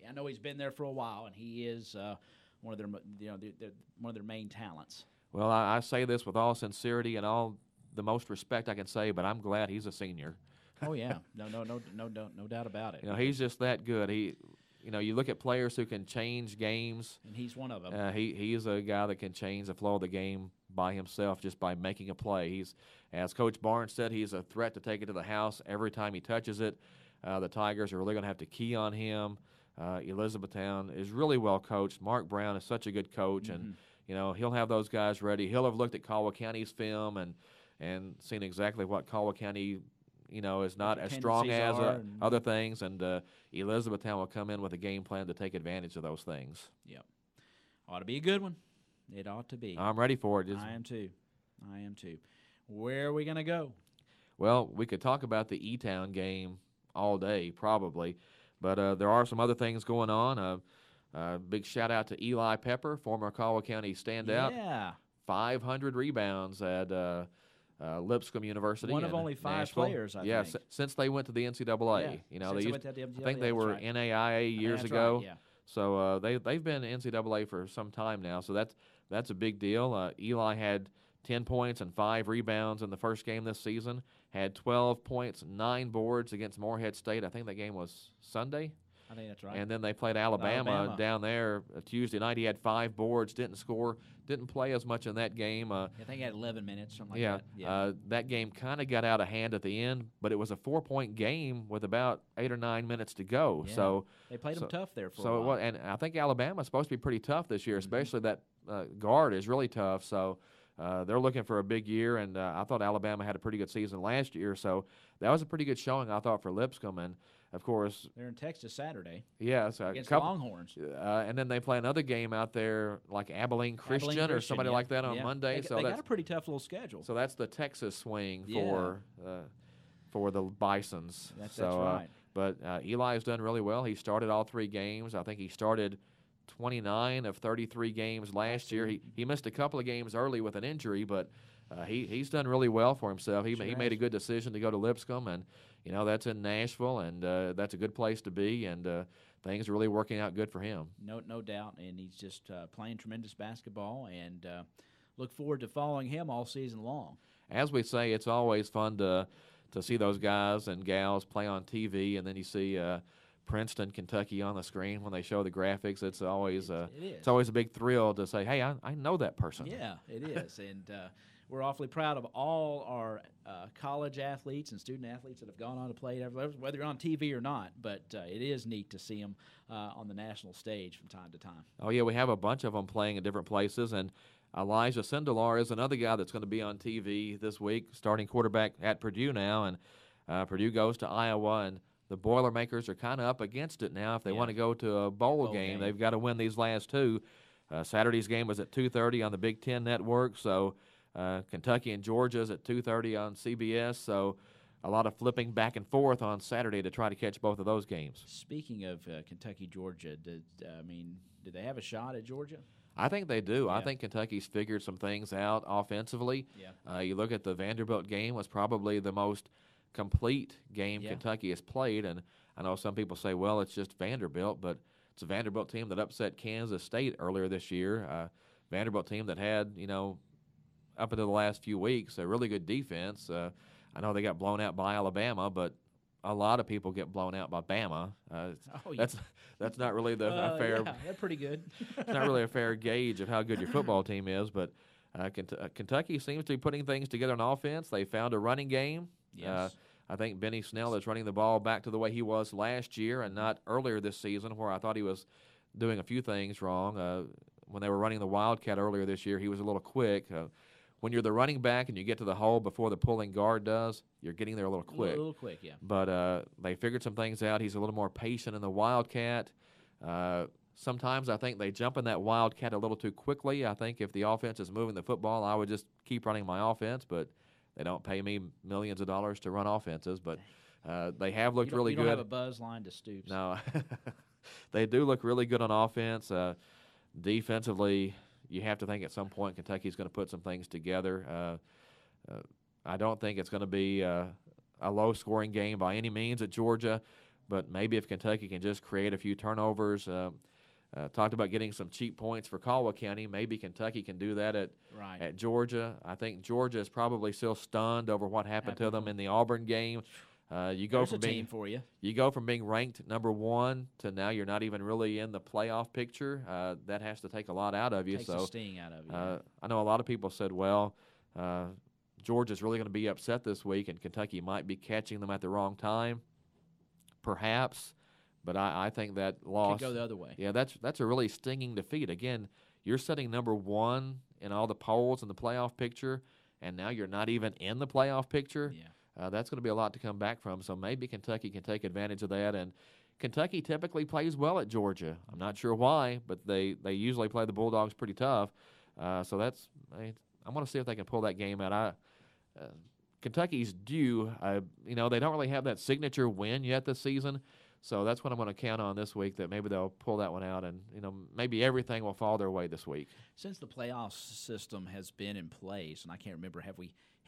I know he's been there for a while, and he is one of their one of their main talents. Well, I say this with all sincerity and all the most respect I can say, but I'm glad he's a senior. Oh yeah, no doubt about it. He's just that good. You look at players who can change games, and he's one of them. He is a guy that can change the flow of the game by himself just by making a play. He's, as Coach Barnes said, he's a threat to take it to the house every time he touches it. The Tigers are really going to have to key on him. Elizabethtown is really well coached. Mark Brown is such a good coach, and he'll have those guys ready. He'll have looked at Caldwell County's film and seen exactly what Caldwell County is not as strong as other things, and Elizabethtown will come in with a game plan to take advantage of those things. Yep. Ought to be a good one. It ought to be. I'm ready for it. I am too. Where are we going to go? Well, we could talk about the E-Town game all day, probably, but there are some other things going on. Big shout-out to Eli Pepper, former Caldwell County standout. Yeah. 500 rebounds at Lipscomb University. One of only 5 Nashville. players, I think. Since they went to the NCAA. I think they were NAIA years ago. Right, yeah. So they've been NCAA for some time now. So that's a big deal. Eli had 10 points and 5 rebounds in the first game this season. Had 12 points, 9 boards against Morehead State. I think that game was Sunday. I think that's right. And then they played Alabama down there Tuesday night. He had 5 boards, didn't score, didn't play as much in that game. I think he had 11 minutes, something like that. Yeah. That game kind of got out of hand at the end, but it was a 4-point game with about 8 or 9 minutes to go. Yeah. So they played them tough there for a while. It was, and I think Alabama's supposed to be pretty tough this year, especially that guard is really tough. So they're looking for a big year, and I thought Alabama had a pretty good season last year. So that was a pretty good showing, I thought, for Lipscomb. And of course, they're in Texas Saturday. Yeah, so against Longhorns. And then they play another game out there, like Abilene Christian or somebody like that on Monday. They got a pretty tough little schedule. So that's the Texas swing for the Bisons. That's right. But Eli has done really well. He started all 3 games. I think he started 29 of 33 games last year. He missed a couple of games early with an injury, but he's done really well for himself. He made a good decision to go to Lipscomb, and that's in Nashville, and that's a good place to be, and things are really working out good for him. No doubt, and he's just playing tremendous basketball, and look forward to following him all season long. As we say, it's always fun to see those guys and gals play on TV, and then you see Princeton, Kentucky on the screen when they show the graphics. It's always it's always a big thrill to say, hey, I know that person. Yeah, it is, and we're awfully proud of all our college athletes and student athletes that have gone on to play, whether you're on TV or not. But it is neat to see them on the national stage from time to time. Oh, yeah, we have a bunch of them playing in different places, and Elijah Sindelar is another guy that's going to be on TV this week, starting quarterback at Purdue now, and Purdue goes to Iowa, and the Boilermakers are kind of up against it now. If they want to go to a bowl game, they've got to win these last two. Saturday's game was at 2:30 on the Big Ten Network, so Kentucky and Georgia's at 2:30 on CBS, so a lot of flipping back and forth on Saturday to try to catch both of those games. Speaking of Kentucky, Georgia, did they have a shot at Georgia? I think they do. Yeah. I think Kentucky's figured some things out offensively. Yeah. You look at the Vanderbilt game, was probably the most complete game Kentucky has played, and I know some people say, well, it's just Vanderbilt, but it's a Vanderbilt team that upset Kansas State earlier this year. Vanderbilt team that had, up until the last few weeks, a really good defense. I know they got blown out by Alabama, but a lot of people get blown out by Bama. That's not really the fair. Yeah, they're pretty good. It's not really a fair gauge of how good your football team is. But Kentucky seems to be putting things together on offense. They found a running game. Yes. I think Benny Snell is running the ball back to the way he was last year, and not earlier this season, where I thought he was doing a few things wrong. When they were running the Wildcat earlier this year, he was a little quick. When you're the running back and you get to the hole before the pulling guard does, you're getting there a little quick. A little quick, yeah. But they figured some things out. He's a little more patient in the Wildcat. Sometimes I think they jump in that Wildcat a little too quickly. I think if the offense is moving the football, I would just keep running my offense, but they don't pay me millions of dollars to run offenses. But they have looked really good. You don't have a buzz line to Stoops. No. They do look really good on offense. Defensively, you have to think at some point Kentucky's going to put some things together. I don't think it's going to be a low-scoring game by any means at Georgia, but maybe if Kentucky can just create a few turnovers. Talked about getting some cheap points for Caldwell County. Maybe Kentucky can do that at Georgia. I think Georgia is probably still stunned over what happened to them in the Auburn game. You go from being ranked number 1 to now you're not even really in the playoff picture. That has to take a lot out of you. Takes the sting out of you. I know a lot of people said, well, Georgia's really going to be upset this week, and Kentucky might be catching them at the wrong time. Perhaps, but I think that loss could go the other way. Yeah, that's a really stinging defeat. Again, you're sitting number 1 in all the polls in the playoff picture, and now you're not even in the playoff picture. Yeah. That's going to be a lot to come back from, so maybe Kentucky can take advantage of that. And Kentucky typically plays well at Georgia. I'm not sure why, but they usually play the Bulldogs pretty tough. So I'm going to see if they can pull that game out. Kentucky's due. They don't really have that signature win yet this season, so that's what I'm going to count on this week, that maybe they'll pull that one out, and maybe everything will fall their way this week. Since the playoff system has been in place, and I can't remember, have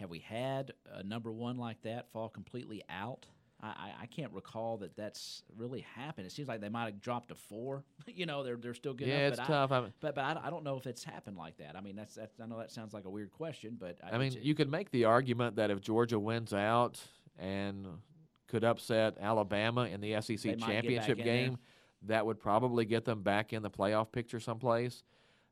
we had a number 1 like that fall completely out? I can't recall that's really happened. It seems like they might have dropped to 4. They're still good. Yeah, enough, it's tough. But I don't know if it's happened like that. I mean, that's I know that sounds like a weird question, but you could make the argument that if Georgia wins out and could upset Alabama in the SEC championship game, that would probably get them back in the playoff picture someplace.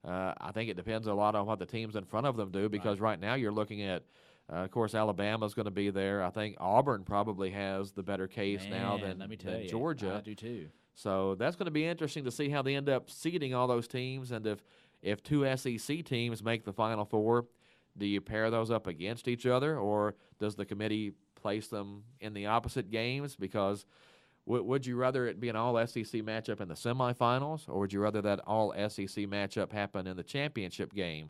I think it depends a lot on what the teams in front of them do, because right now you're looking at, of course, Alabama's going to be there. I think Auburn probably has the better case now than Georgia. I do too. So that's going to be interesting to see how they end up seeding all those teams, and if 2 SEC teams make the Final Four, do you pair those up against each other, or does the committee place them in the opposite games? Because would you rather it be an all-SEC matchup in the semifinals, or would you rather that all-SEC matchup happen in the championship game?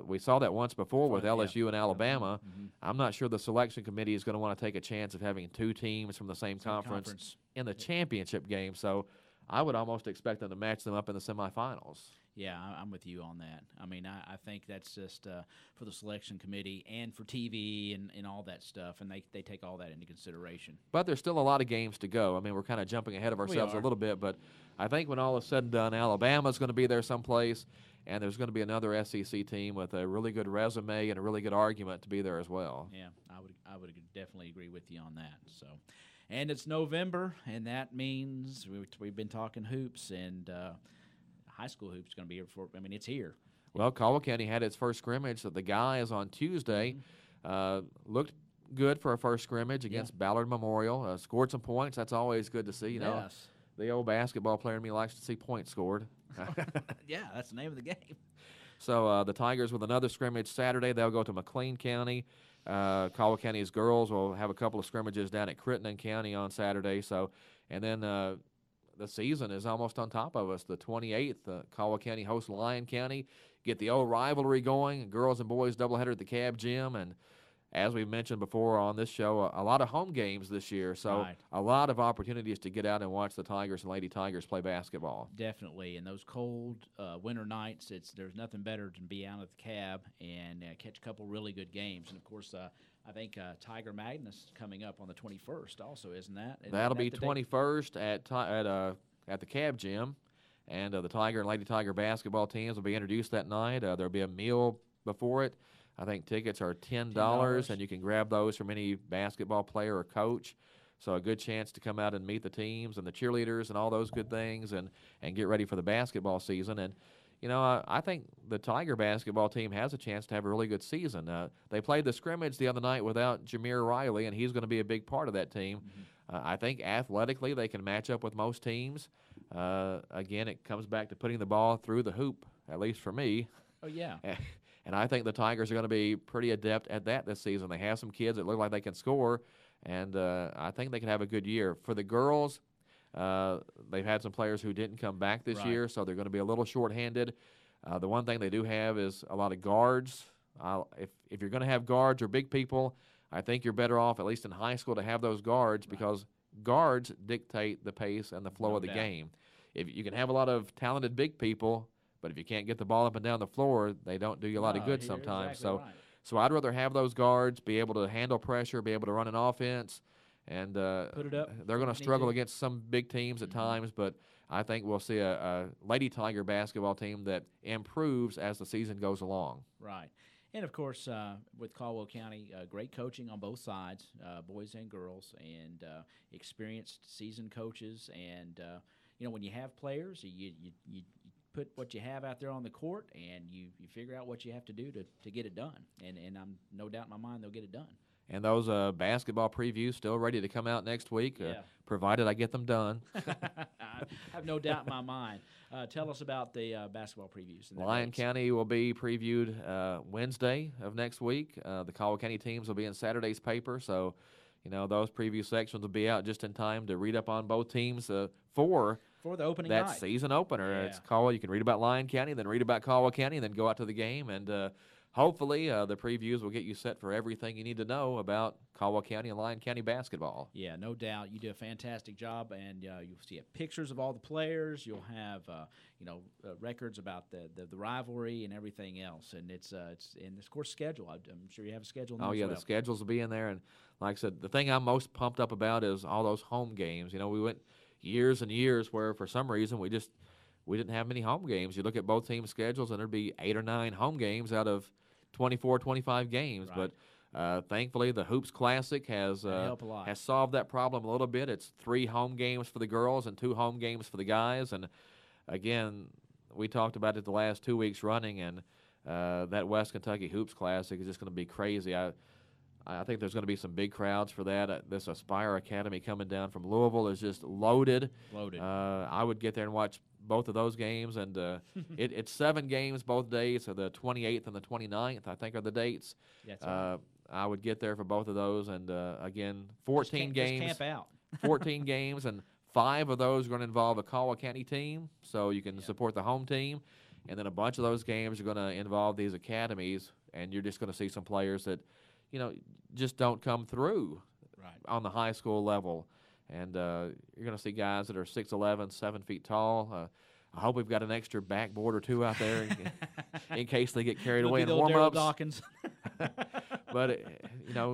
We saw that once before with LSU and Alabama. Mm-hmm. I'm not sure the selection committee is going to want to take a chance of having 2 teams from the same conference in the championship game. So I would almost expect them to match them up in the semifinals. Yeah, I'm with you on that. I mean, I think that's just for the selection committee and for TV and all that stuff, and they take all that into consideration. But there's still a lot of games to go. I mean, we're kind of jumping ahead of ourselves a little bit, but I think when all is said and done, Alabama's going to be there someplace, and there's going to be another SEC team with a really good resume and a really good argument to be there as well. Yeah, I would definitely agree with you on that. So, and it's November, and that means we've been talking hoops, and high school hoops is going to be here for. I mean, it's here. Well, Caldwell County had its first scrimmage. So the guys on Tuesday looked good for a first scrimmage against Ballard Memorial. Scored some points. That's always good to see. You know, the old basketball player in me likes to see points scored. Yeah, that's the name of the game. So the Tigers with another scrimmage Saturday. They'll go to McLean County. Caldwell County's girls will have a couple of scrimmages down at Crittenden County on Saturday. So, and then the season is almost on top of us. The 28th, Caldwell County hosts Lyon County. Get the old rivalry going. Girls and boys doubleheader at the Cab Gym. And as we've mentioned before on this show, a lot of home games this year. So a lot of opportunities to get out and watch the Tigers and Lady Tigers play basketball. Definitely. And those cold winter nights, there's nothing better than be out at the Cab and catch a couple really good games. And, of course, I think Tiger Magnus coming up on the 21st also, isn't that? That'll be 21st at the Cab Gym. And the Tiger and Lady Tiger basketball teams will be introduced that night. There'll be a meal before it. I think tickets are $10, and you can grab those from any basketball player or coach. So a good chance to come out and meet the teams and the cheerleaders and all those good things and get ready for the basketball season. And, you know, I think the Tiger basketball team has a chance to have a really good season. They played the scrimmage the other night without Jameer Riley, and he's going to be a big part of that team. I think athletically they can match up with most teams. Again, it comes back to putting the ball through the hoop, at least for me. Oh, yeah. And I think the Tigers are going to be pretty adept at that this season. They have some kids that look like they can score, and I think they can have a good year. For the girls, they've had some players who didn't come back this year, so they're going to be a little shorthanded. The one thing they do have is a lot of guards. If you're going to have guards or big people, I think you're better off, at least in high school, to have those guards because guards dictate the pace and the flow of the game. If you can have a lot of talented big people, but if you can't get the ball up and down the floor, they don't do you a lot of good sometimes. Exactly so I'd rather have those guards be able to handle pressure, be able to run an offense, and put it up. They're going to struggle against some big teams at times, but I think we'll see a Lady Tiger basketball team that improves as the season goes along. Right. And, of course, with Caldwell County, great coaching on both sides, boys and girls, and experienced seasoned coaches. And, you know, when you have players, you put what you have out there on the court, and you figure out what you have to do to get it done. And I'm no doubt in my mind they'll get it done. And those basketball previews still ready to come out next week, provided I get them done. I have no doubt in my mind. Tell us about the basketball previews. Lyon County will be previewed Wednesday of next week. The Caldwell County teams will be in Saturday's paper, so you know those preview sections will be out just in time to read up on both teams for the opening that night. Season opener. It's Caldwell. You can read about Lyon County, then read about Caldwell County, and then go out to the game. And hopefully the previews will get you set for everything you need to know about Caldwell County and Lyon County basketball. Yeah, no doubt. You do a fantastic job, and you'll see pictures of all the players. You'll have records about the rivalry and everything else. And it's in this course schedule. I'm sure you have a schedule. Oh yeah, the schedules will be in there. And like I said, the thing I'm most pumped up about is all those home games. You know, we went years and years where for some reason we didn't have many home games. You look at both teams' schedules, and there'd be 8 or 9 home games out of 24, 25 games. Right. But thankfully, the Hoops Classic has solved that problem a little bit. It's 3 home games for the girls and 2 home games for the guys. And again, we talked about it the last 2 weeks running, and that West Kentucky Hoops Classic is just going to be crazy. I think there's going to be some big crowds for that. This Aspire Academy coming down from Louisville is just loaded. I would get there and watch both of those games, and it's 7 games both days, so the 28th and the 29th, I think, are the dates. Yeah, right. I would get there for both of those, and again, 14 games. Just camp out. 14 games, and 5 of those are going to involve a Caldwell County team, so you can support the home team, and then a bunch of those games are going to involve these academies, and you're just going to see some players that, you know, just don't come through on the high school level. and you're going to see guys that are 6'11", 7 feet tall. I hope we've got an extra backboard or two out there in case they get carried away in warm-ups. Dawkins. But,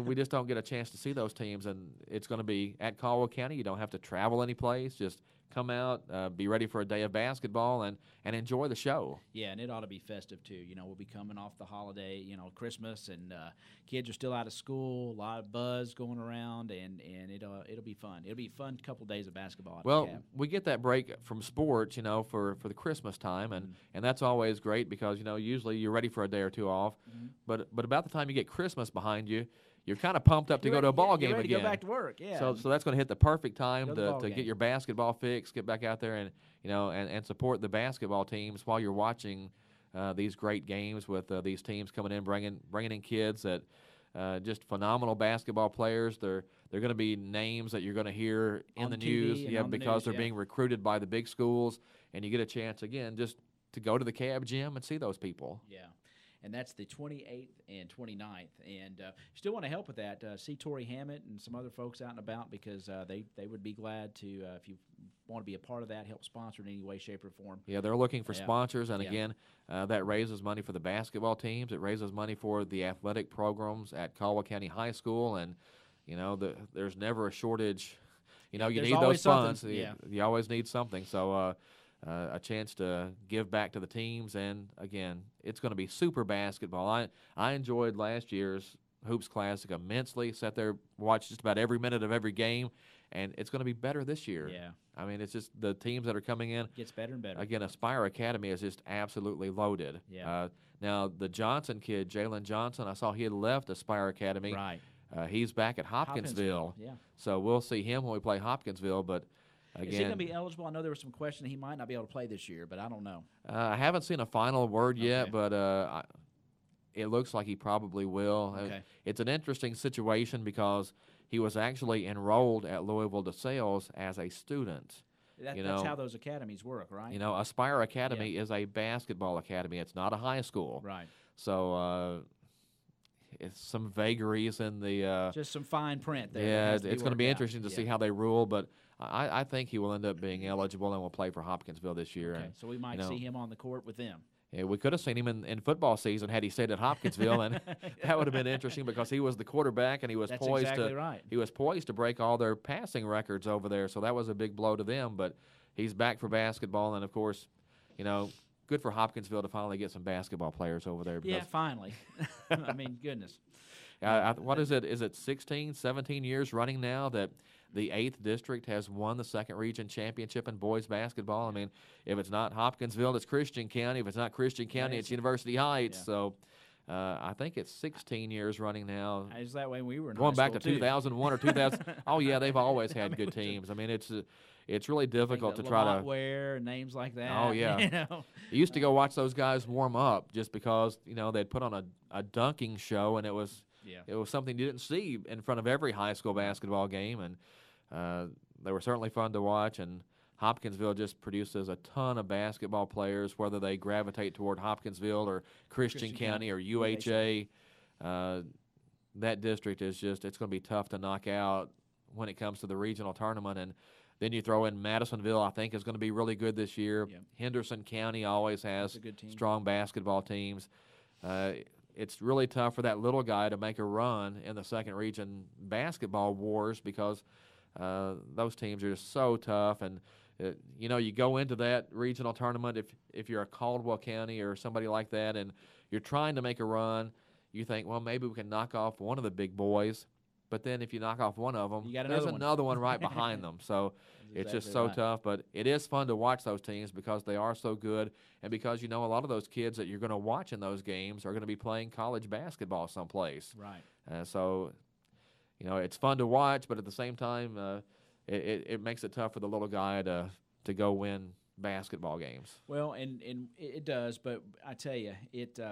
we just don't get a chance to see those teams, and it's going to be at Caldwell County. You don't have to travel any place. Just come out, be ready for a day of basketball, and enjoy the show. Yeah, and it ought to be festive, too. We'll be coming off the holiday, Christmas, and kids are still out of school, a lot of buzz going around, and it'll be fun. It'll be a fun couple days of basketball. Well, we get that break from sports, for the Christmas time, and that's always great because, usually you're ready for a day or two off. Mm-hmm. But about the time you get Christmas behind you, you're kind of pumped up to go to a ball game ready again. To go back to work, yeah. So that's going to hit the perfect time to get your basketball fix, get back out there and and support the basketball teams while you're watching these great games with these teams coming in, bringing in kids that just phenomenal basketball players. They're going to be names that you're going to hear in the news, because they're being recruited by the big schools, and you get a chance again just to go to the Cab Gym and see those people. Yeah. And that's the 28th and 29th. And still want to help with that. See Tori Hammett and some other folks out and about because they would be glad to, if you want to be a part of that, help sponsor in any way, shape, or form. Yeah, they're looking for sponsors. And, again, that raises money for the basketball teams. It raises money for the athletic programs at Caldwell County High School. And, there's never a shortage. You need those funds. You always need something. So, a chance to give back to the teams, and again, it's going to be super basketball. I enjoyed last year's Hoops Classic immensely. Sat there, watched just about every minute of every game, and it's going to be better this year. Yeah, I mean, it's just the teams that are coming in. Gets better and better. Again, Aspire Academy is just absolutely loaded. Yeah. Now the Johnson kid, Jalen Johnson, I saw he had left Aspire Academy. Right. He's back at Hopkinsville. Yeah. So we'll see him when we play Hopkinsville, but. Again, is he going to be eligible? I know there was some question he might not be able to play this year, but I don't know. I haven't seen a final word yet, but it looks like he probably will. Okay. It's an interesting situation because he was actually enrolled at Louisville DeSales as a student. That's how those academies work, right? Aspire Academy is a basketball academy. It's not a high school. Right. So it's some vagaries in the just some fine print there. Yeah, it's going to be interesting to see how they rule, but I think he will end up being eligible and will play for Hopkinsville this year. Okay, so we might see him on the court with them. Yeah, we could have seen him in football season had he stayed at Hopkinsville, and that would have been interesting because he was the quarterback and he was He was poised to break all their passing records over there, so that was a big blow to them. But he's back for basketball, and of course, good for Hopkinsville to finally get some basketball players over there. Yeah, finally. I mean, goodness. What is it? Is it 16, 17 years running now that the 8th District has won the second region championship in boys basketball? I mean, if it's not Hopkinsville, it's Christian County. If it's not Christian County, it's University Heights. Yeah. So I think it's 16 years running now. Is that way we were in going back to too. 2001 or 2000? Oh, yeah, they've always had good teams. I mean, it's really difficult to try to wear names like that. Oh, yeah. You used to go watch those guys warm up just because, they'd put on a dunking show, and it was something you didn't see in front of every high school basketball game, and they were certainly fun to watch. And Hopkinsville just produces a ton of basketball players, whether they gravitate toward Hopkinsville or Christian County or UHA. That district is it's going to be tough to knock out when it comes to the regional tournament. And then you throw in Madisonville, I think, is going to be really good this year. Yep. Henderson County always has strong basketball teams. It's really tough for that little guy to make a run in the second region basketball wars because those teams are just so tough. And, you go into that regional tournament, if you're a Caldwell County or somebody like that, and you're trying to make a run, you think, well, maybe we can knock off one of the big boys. But then if you knock off one of them, there's another one right behind them. So it's just so tough. But it is fun to watch those teams because they are so good, and because, a lot of those kids that you're going to watch in those games are going to be playing college basketball someplace. Right. So, it's fun to watch, but at the same time, it makes it tough for the little guy to go win basketball games. Well, and it does, but I tell you,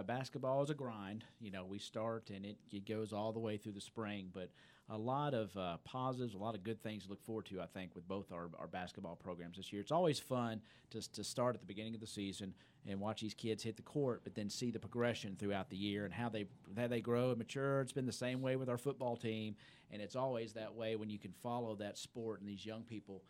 basketball is a grind. We start and it goes all the way through the spring, but a lot of positives, a lot of good things to look forward to, I think, with both our basketball programs this year. It's always fun to start at the beginning of the season and watch these kids hit the court, but then see the progression throughout the year and how they grow and mature. It's been the same way with our football team, and it's always that way when you can follow that sport and these young people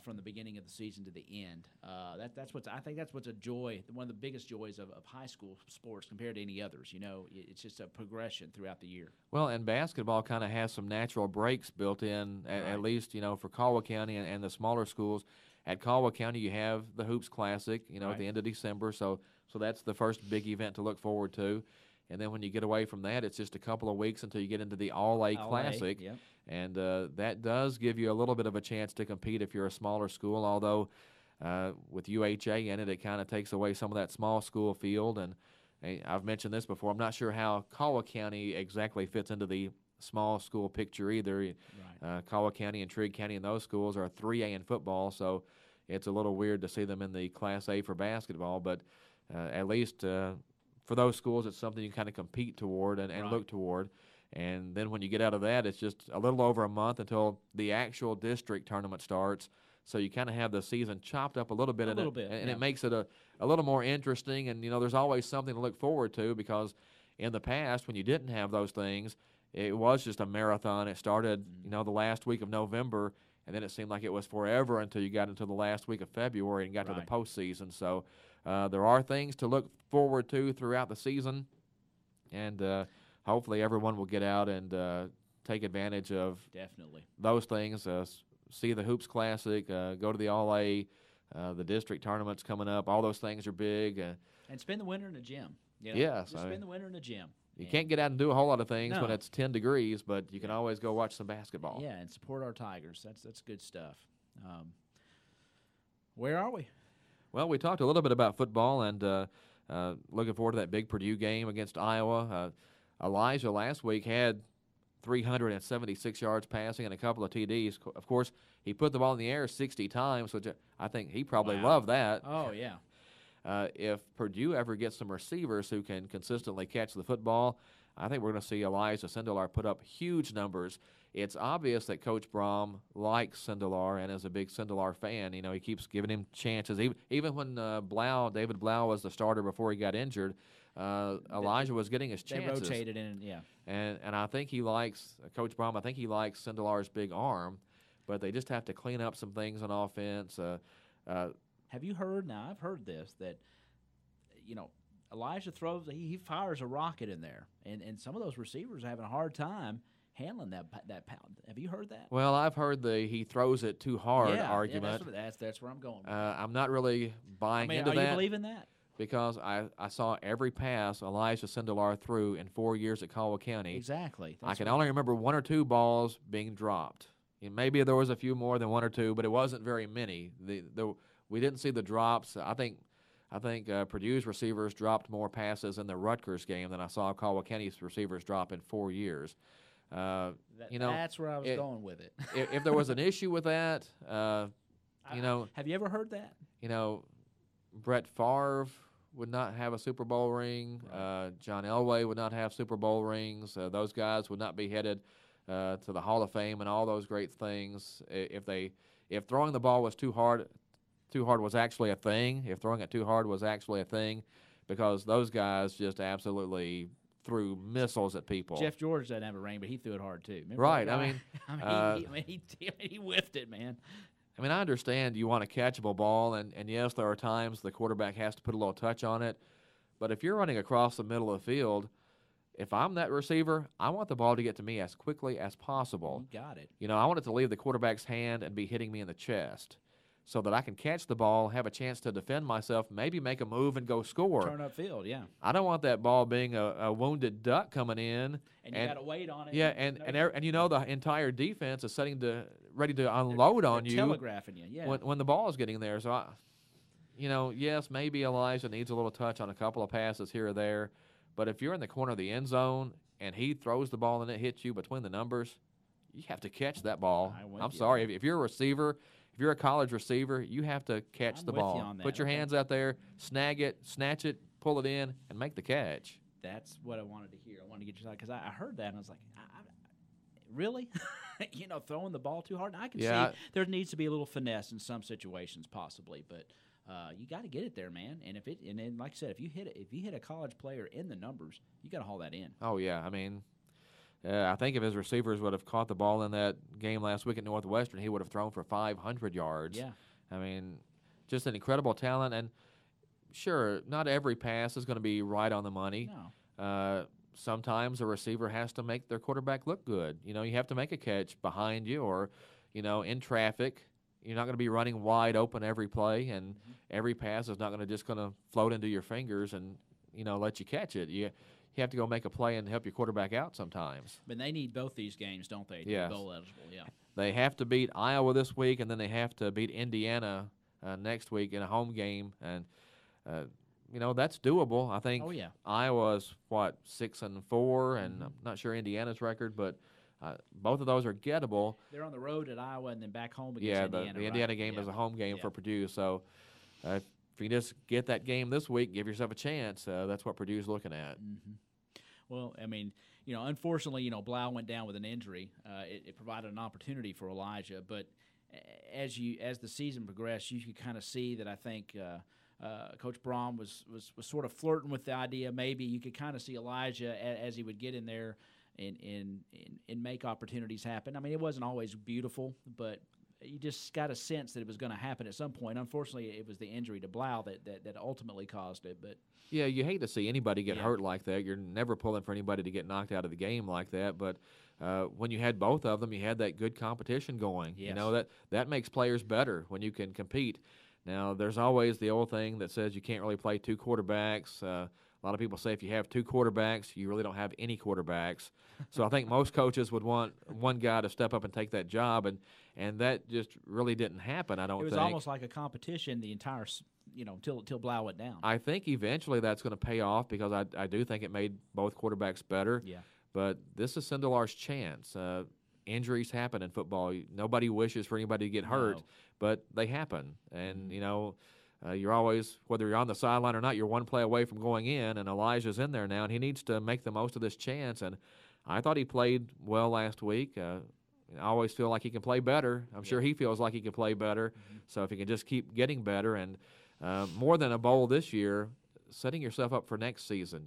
from the beginning of the season to the end. I think that's what's a joy, one of the biggest joys of high school sports compared to any others. It's just a progression throughout the year. Well, and basketball kind of has some natural breaks built in, at least, for Caldwell County and the smaller schools. At Caldwell County, you have the Hoops Classic, at the end of December, so that's the first big event to look forward to. And then when you get away from that, it's just a couple of weeks until you get into the All-A Classic. Yep. And that does give you a little bit of a chance to compete if you're a smaller school, although with UHA in it, it kind of takes away some of that small school field. And I've mentioned this before. I'm not sure how Caldwell County exactly fits into the small school picture either. Caldwell County and Trigg County and those schools are 3A in football, so it's a little weird to see them in the Class A for basketball. But at least for those schools, it's something you kind of compete toward and look toward. And then when you get out of that, it's just a little over a month until the actual district tournament starts. So you kind of have the season chopped up a little bit. And it makes it a little more interesting. And, there's always something to look forward to, because in the past, when you didn't have those things, it was just a marathon. It started, the last week of November, and then it seemed like it was forever until you got into the last week of February and got to the postseason. So there are things to look forward to throughout the season, and hopefully everyone will get out and take advantage of those things. See the Hoops Classic, go to the All-A, the district tournaments coming up. All those things are big. And spend the winter in the gym. Yes. Spend the winter in the gym. You can't get out and do a whole lot of things when it's 10 degrees, but you can always go watch some basketball. Yeah, and support our Tigers. That's good stuff. Where are we? Well, we talked a little bit about football, and looking forward to that big Purdue game against Iowa. Elijah last week had 376 yards passing and a couple of TDs. Of course, he put the ball in the air 60 times, which I think he probably loved that. Oh, yeah. If Purdue ever gets some receivers who can consistently catch the football, I think we're going to see Elijah Sindelar put up huge numbers. It's obvious that Coach Brom likes Sindelar and is a big Sindelar fan. He keeps giving him chances. Even when David Blau was the starter before he got injured, Elijah was getting his chances. They rotated in, yeah. And I think he likes, Coach Brom, I think he likes Sindelar's big arm, but they just have to clean up some things on offense. Have you heard? Now, I've heard this, that, Elijah throws, he fires a rocket in there, and some of those receivers are having a hard time handling that pound. Have you heard that? Well, I've heard the he throws it too hard argument. Yeah, that's where I'm going. I'm not really buying into that. Are you believing that? Because I saw every pass Elijah Sindelar threw in 4 years at Caldwell County. Exactly. I can only remember one or two balls being dropped. Maybe there was a few more than one or two, but it wasn't very many. We didn't see the drops. I think Purdue's receivers dropped more passes in the Rutgers game than I saw Caldwell County's receivers drop in 4 years. That's where I was going with it. if there was an issue with that, have you ever heard that? Brett Favre would not have a Super Bowl ring. Right. John Elway would not have Super Bowl rings. Those guys would not be headed to the Hall of Fame and all those great things if throwing the ball was too hard was actually a thing. If throwing it too hard was actually a thing, because those guys just absolutely threw missiles at people. Jeff George doesn't have a ring, but he threw it hard too. Remember right. He whiffed it, man. I understand you want a catchable ball, and yes, there are times the quarterback has to put a little touch on it. But if you're running across the middle of the field, if I'm that receiver, I want the ball to get to me as quickly as possible. You got it. I want it to leave the quarterback's hand and be hitting me in the chest, so that I can catch the ball, have a chance to defend myself, maybe make a move and go score. Turn upfield, yeah. I don't want that ball being a wounded duck coming in. And you got to wait on it. Yeah, and the entire defense is ready to unload on you. Telegraphing you, yeah. When the ball is getting there. So, yes, maybe Elijah needs a little touch on a couple of passes here or there. But if you're in the corner of the end zone and he throws the ball and it hits you between the numbers, you have to catch that ball. I'm sorry. If you're a receiver, if you're a college receiver, you have to catch the ball. Put your hands out there, snag it, snatch it, pull it in, and make the catch. That's what I wanted to hear. I wanted to get your side, because I heard that and I was like, really? Throwing the ball too hard? I can see there needs to be a little finesse in some situations, possibly, but You got to get it there, man. And then like I said, if you hit a college player in the numbers, you got to haul that in. Oh yeah, I mean, I think if his receivers would have caught the ball in that game last week at Northwestern, he would have thrown for 500 yards. Yeah, I mean, just an incredible talent. And sure, not every pass is going to be right on the money. No. Sometimes a receiver has to make their quarterback look good. You have to make a catch behind you or, in traffic. You're not going to be running wide open every play, and every pass is not going to float into your fingers and, let you catch it. You have to go make a play and help your quarterback out sometimes. But they need both these games, don't they, to yes. be bowl eligible? Yeah. They have to beat Iowa this week, and then they have to beat Indiana next week in a home game. And, that's doable. I think Iowa's, 6-4, and I'm not sure Indiana's record, but both of those are gettable. They're on the road at Iowa and then back home against Indiana. The Indiana game is a home game for Purdue. So if you just get that game this week, give yourself a chance. That's what Purdue's looking at. Mm-hmm. Well, I mean, unfortunately, Blau went down with an injury. It provided an opportunity for Elijah, but as the season progressed, you could kind of see that I think Coach Braun was sort of flirting with the idea. Maybe you could kind of see Elijah as he would get in there and make opportunities happen. I mean, it wasn't always beautiful, but you just got a sense that it was going to happen at some point. Unfortunately, it was the injury to Blau that ultimately caused it. But yeah, you hate to see anybody get hurt like that. You're never pulling for anybody to get knocked out of the game like that. But when you had both of them, you had that good competition going. Yes. That makes players better when you can compete. Now, there's always the old thing that says you can't really play two quarterbacks. A lot of people say if you have two quarterbacks, you really don't have any quarterbacks. So I think most coaches would want one guy to step up and take that job, and that just really didn't happen, I don't think. It was almost like a competition the entire, till Blau went down. I think eventually that's going to pay off because I do think it made both quarterbacks better. Yeah. But this is Sindelar's chance. Injuries happen in football. Nobody wishes for anybody to get hurt, but they happen. And, you're always, whether you're on the sideline or not, you're one play away from going in, and Elijah's in there now, and he needs to make the most of this chance. And I thought he played well last week. I always feel like he can play better. I'm sure he feels like he can play better. Mm-hmm. So if he can just keep getting better and more than a bowl this year, setting yourself up for next season.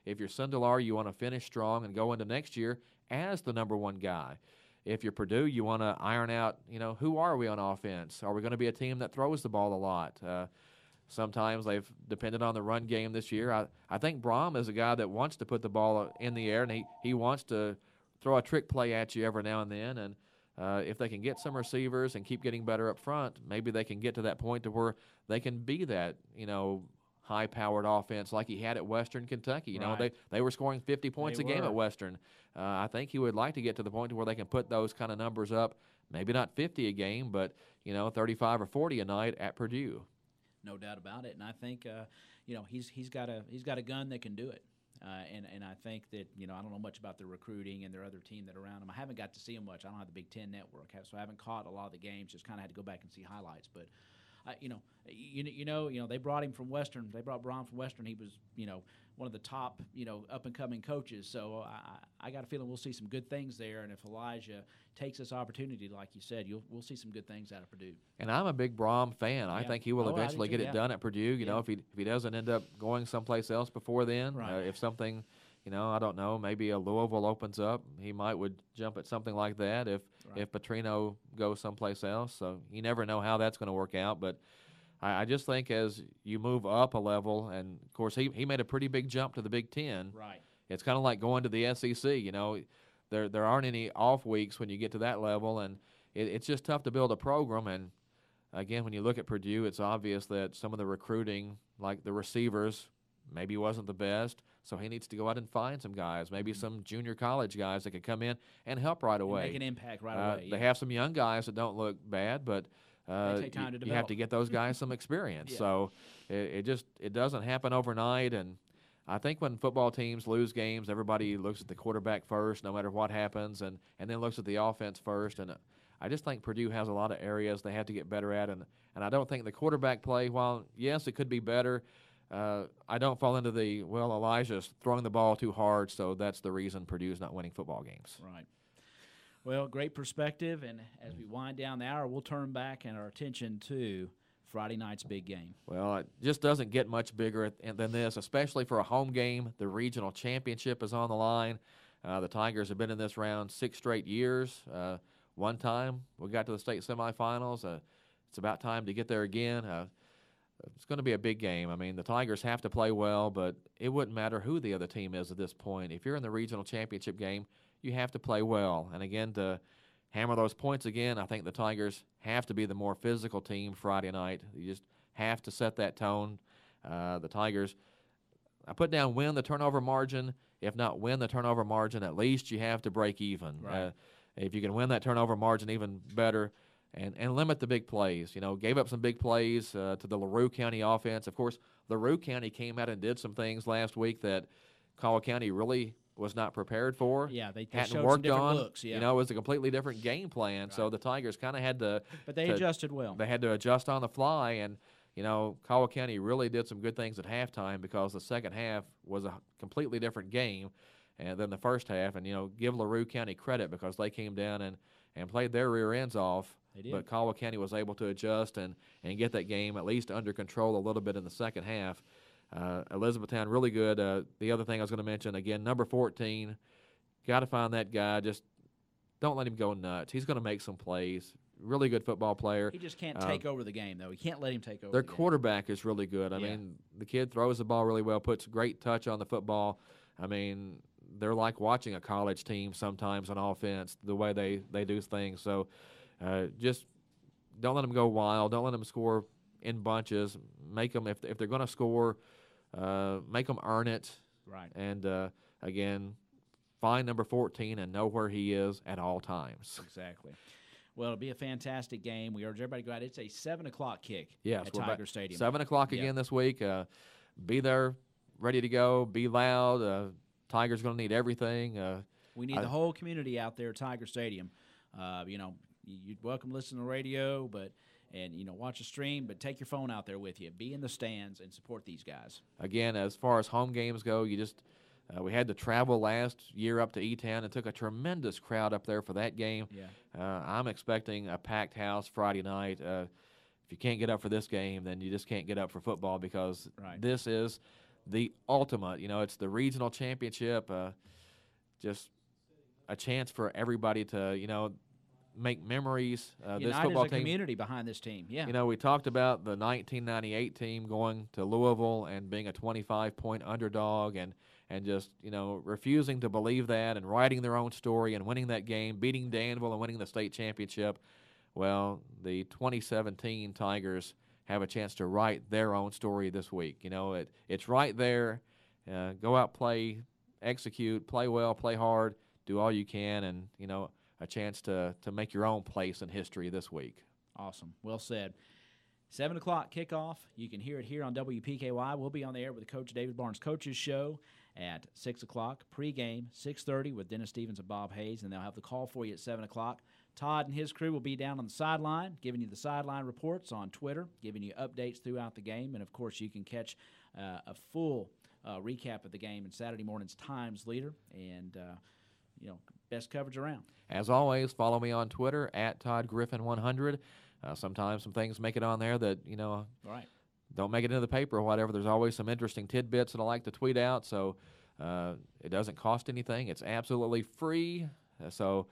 If you're Sindelar, you want to finish strong and go into next year as the number one guy. If you're Purdue, you want to iron out, who are we on offense? Are we going to be a team that throws the ball a lot? Sometimes they've depended on the run game this year. I think Braum is a guy that wants to put the ball in the air, and he wants to throw a trick play at you every now and then. And if they can get some receivers and keep getting better up front, maybe they can get to that point to where they can be that, high-powered offense like he had at Western Kentucky. They were scoring 50 points a game at Western. I think he would like to get to the point to where they can put those kind of numbers up, maybe not 50 a game, but 35 or 40 a night at Purdue. No doubt about it. And I think he's got a gun that can do it. And I think that I don't know much about their recruiting and their other team that are around them. I haven't got to see them much. I don't have the Big Ten network, so I haven't caught a lot of the games. Just kind of had to go back and see highlights, but. They brought him from Western. They brought Braun from Western. He was, one of the top, up and coming coaches. So I got a feeling we'll see some good things there. And if Elijah takes this opportunity, like you said, we'll see some good things out of Purdue. And I'm a big Braum fan. I think he will eventually get it done at Purdue. You know, if he doesn't end up going someplace else before then, if something. I don't know, maybe a Louisville opens up. He would jump at something like that if Petrino goes someplace else. So you never know how that's going to work out. But I just think as you move up a level, and, of course, he made a pretty big jump to the Big Ten. Right. It's kind of like going to the SEC. There aren't any off weeks when you get to that level, and it's just tough to build a program. And, again, when you look at Purdue, it's obvious that some of the recruiting, like the receivers, maybe wasn't the best. So he needs to go out and find some guys, maybe some junior college guys that could come in and help right away. And make an impact right away. They have some young guys that don't look bad, but they take time to develop. You have to get those guys some experience. So it doesn't happen overnight. And I think when football teams lose games, everybody looks at the quarterback first, no matter what happens, and then looks at the offense first. And I just think Purdue has a lot of areas they have to get better at. And I don't think the quarterback play, while, yes, it could be better, I don't fall into Elijah's throwing the ball too hard, so that's the reason Purdue's not winning football games. Right. Well, great perspective, and as we wind down the hour, we'll turn back and our attention to Friday night's big game. Well, it just doesn't get much bigger than this, especially for a home game. The regional championship is on the line. The Tigers have been in this round 6 straight years. One time we got to the state semifinals. It's about time to get there again. It's going to be a big game. I mean, the Tigers have to play well, but it wouldn't matter who the other team is at this point. If you're in the regional championship game, you have to play well. And again, to hammer those points again, I think the Tigers have to be the more physical team Friday night. You just have to set that tone. The Tigers, I put down win the turnover margin. If not win the turnover margin, at least you have to break even. Right. If you can win that turnover margin, even better. And limit the big plays. Gave up some big plays to the LaRue County offense. Of course, LaRue County came out and did some things last week that Caldwell County really was not prepared for. Yeah, they hadn't showed worked some different on. looks. Yeah. It was a completely different game plan. Right. So the Tigers kind of had to. But they adjusted well. They had to adjust on the fly, and Caldwell County really did some good things at halftime because the second half was a completely different game than the first half. And give LaRue County credit because they came down and played their rear ends off. They did. But Caldwell County was able to adjust and get that game at least under control a little bit in the second half. Elizabethtown really good. The other thing I was going to mention, again, number 14, got to find that guy. Just don't let him go nuts. He's going to make some plays. Really good football player. He just can't take over the game, though. He can't let him take over Their the game. quarterback is really good. I mean, the kid throws the ball really well, puts great touch on the football. I mean, they're like watching a college team sometimes on offense, the way they do things. So just don't let them go wild. Don't let them score in bunches. Make them, if they're going to score, make them earn it. Right. And, again, find number 14 and know where he is at all times. Exactly. Well, it'll be a fantastic game. We urge everybody to go out. It's a 7 o'clock kick Yes, at we're Tiger back. Stadium. 7 o'clock again this week. Be there, ready to go. Be loud. Tigers going to need everything. We need the whole community out there at Tiger Stadium. You're welcome to listen to the radio, and watch a stream, but take your phone out there with you. Be in the stands and support these guys. Again, as far as home games go, we had to travel last year up to E-Town and took a tremendous crowd up there for that game. Yeah. I'm expecting a packed house Friday night. If you can't get up for this game, then you just can't get up for football because this is the ultimate. It's the regional championship, just a chance for everybody to, make memories. This football as a team, community behind this team. Yeah. we talked about the 1998 team going to Louisville and being a 25-point underdog and just, refusing to believe that and writing their own story and winning that game, beating Danville and winning the state championship. Well, the 2017 Tigers have a chance to write their own story this week. It's right there. Go out, play, execute, play well, play hard, do all you can, and, a chance to make your own place in history this week. Awesome. Well said. 7 o'clock kickoff. You can hear it here on WPKY. We'll be on the air with the Coach David Barnes Coaches Show at 6 o'clock. Pregame, 6:30 with Dennis Stevens and Bob Hayes, and they'll have the call for you at 7 o'clock. Todd and his crew will be down on the sideline, giving you the sideline reports on Twitter, giving you updates throughout the game, and, of course, you can catch a full recap of the game in Saturday morning's Times Leader and, best coverage around. As always, follow me on Twitter at ToddGriffin100. Sometimes some things make it on there that, Right. don't make it into the paper or whatever. There's always some interesting tidbits that I like to tweet out, so it doesn't cost anything. It's absolutely free. So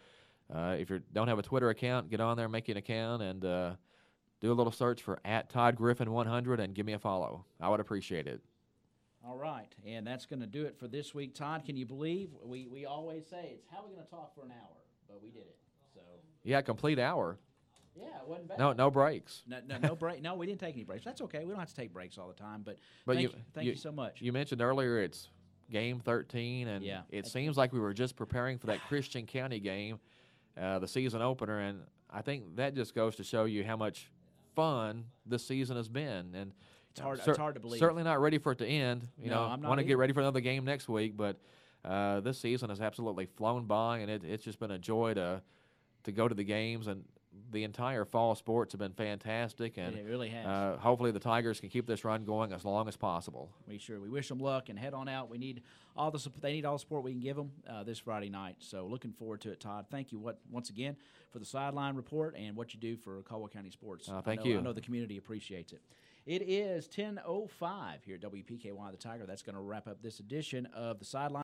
if you don't have a Twitter account, get on there, make you an account, and do a little search for at ToddGriffin100 and give me a follow. I would appreciate it. All right, and that's going to do it for this week. Todd, can you believe we always say it's how are we going to talk for an hour, but we did it. So Yeah, complete hour. Yeah, it wasn't bad. No breaks. No break. No, we didn't take any breaks. That's okay. We don't have to take breaks all the time. But thank you so much. You mentioned earlier it's game 13, and it seems like we were just preparing for that Christian County game, the season opener, and I think that just goes to show you how much fun this season has been. And it's hard to believe. Certainly not ready for it to end. I'm not want to get ready for another game next week, but this season has absolutely flown by, and it's just been a joy to go to the games. And the entire fall sports have been fantastic, and It really has. hopefully the Tigers can keep this run going as long as possible. We wish them luck and head on out. They need all the support we can give them this Friday night. So looking forward to it, Todd. Thank you once again for the Sideline Report and what you do for Caldwell County sports. Thank you. I know the community appreciates it. It is 10:05 here at WPKY The Tiger. That's going to wrap up this edition of the Sideline.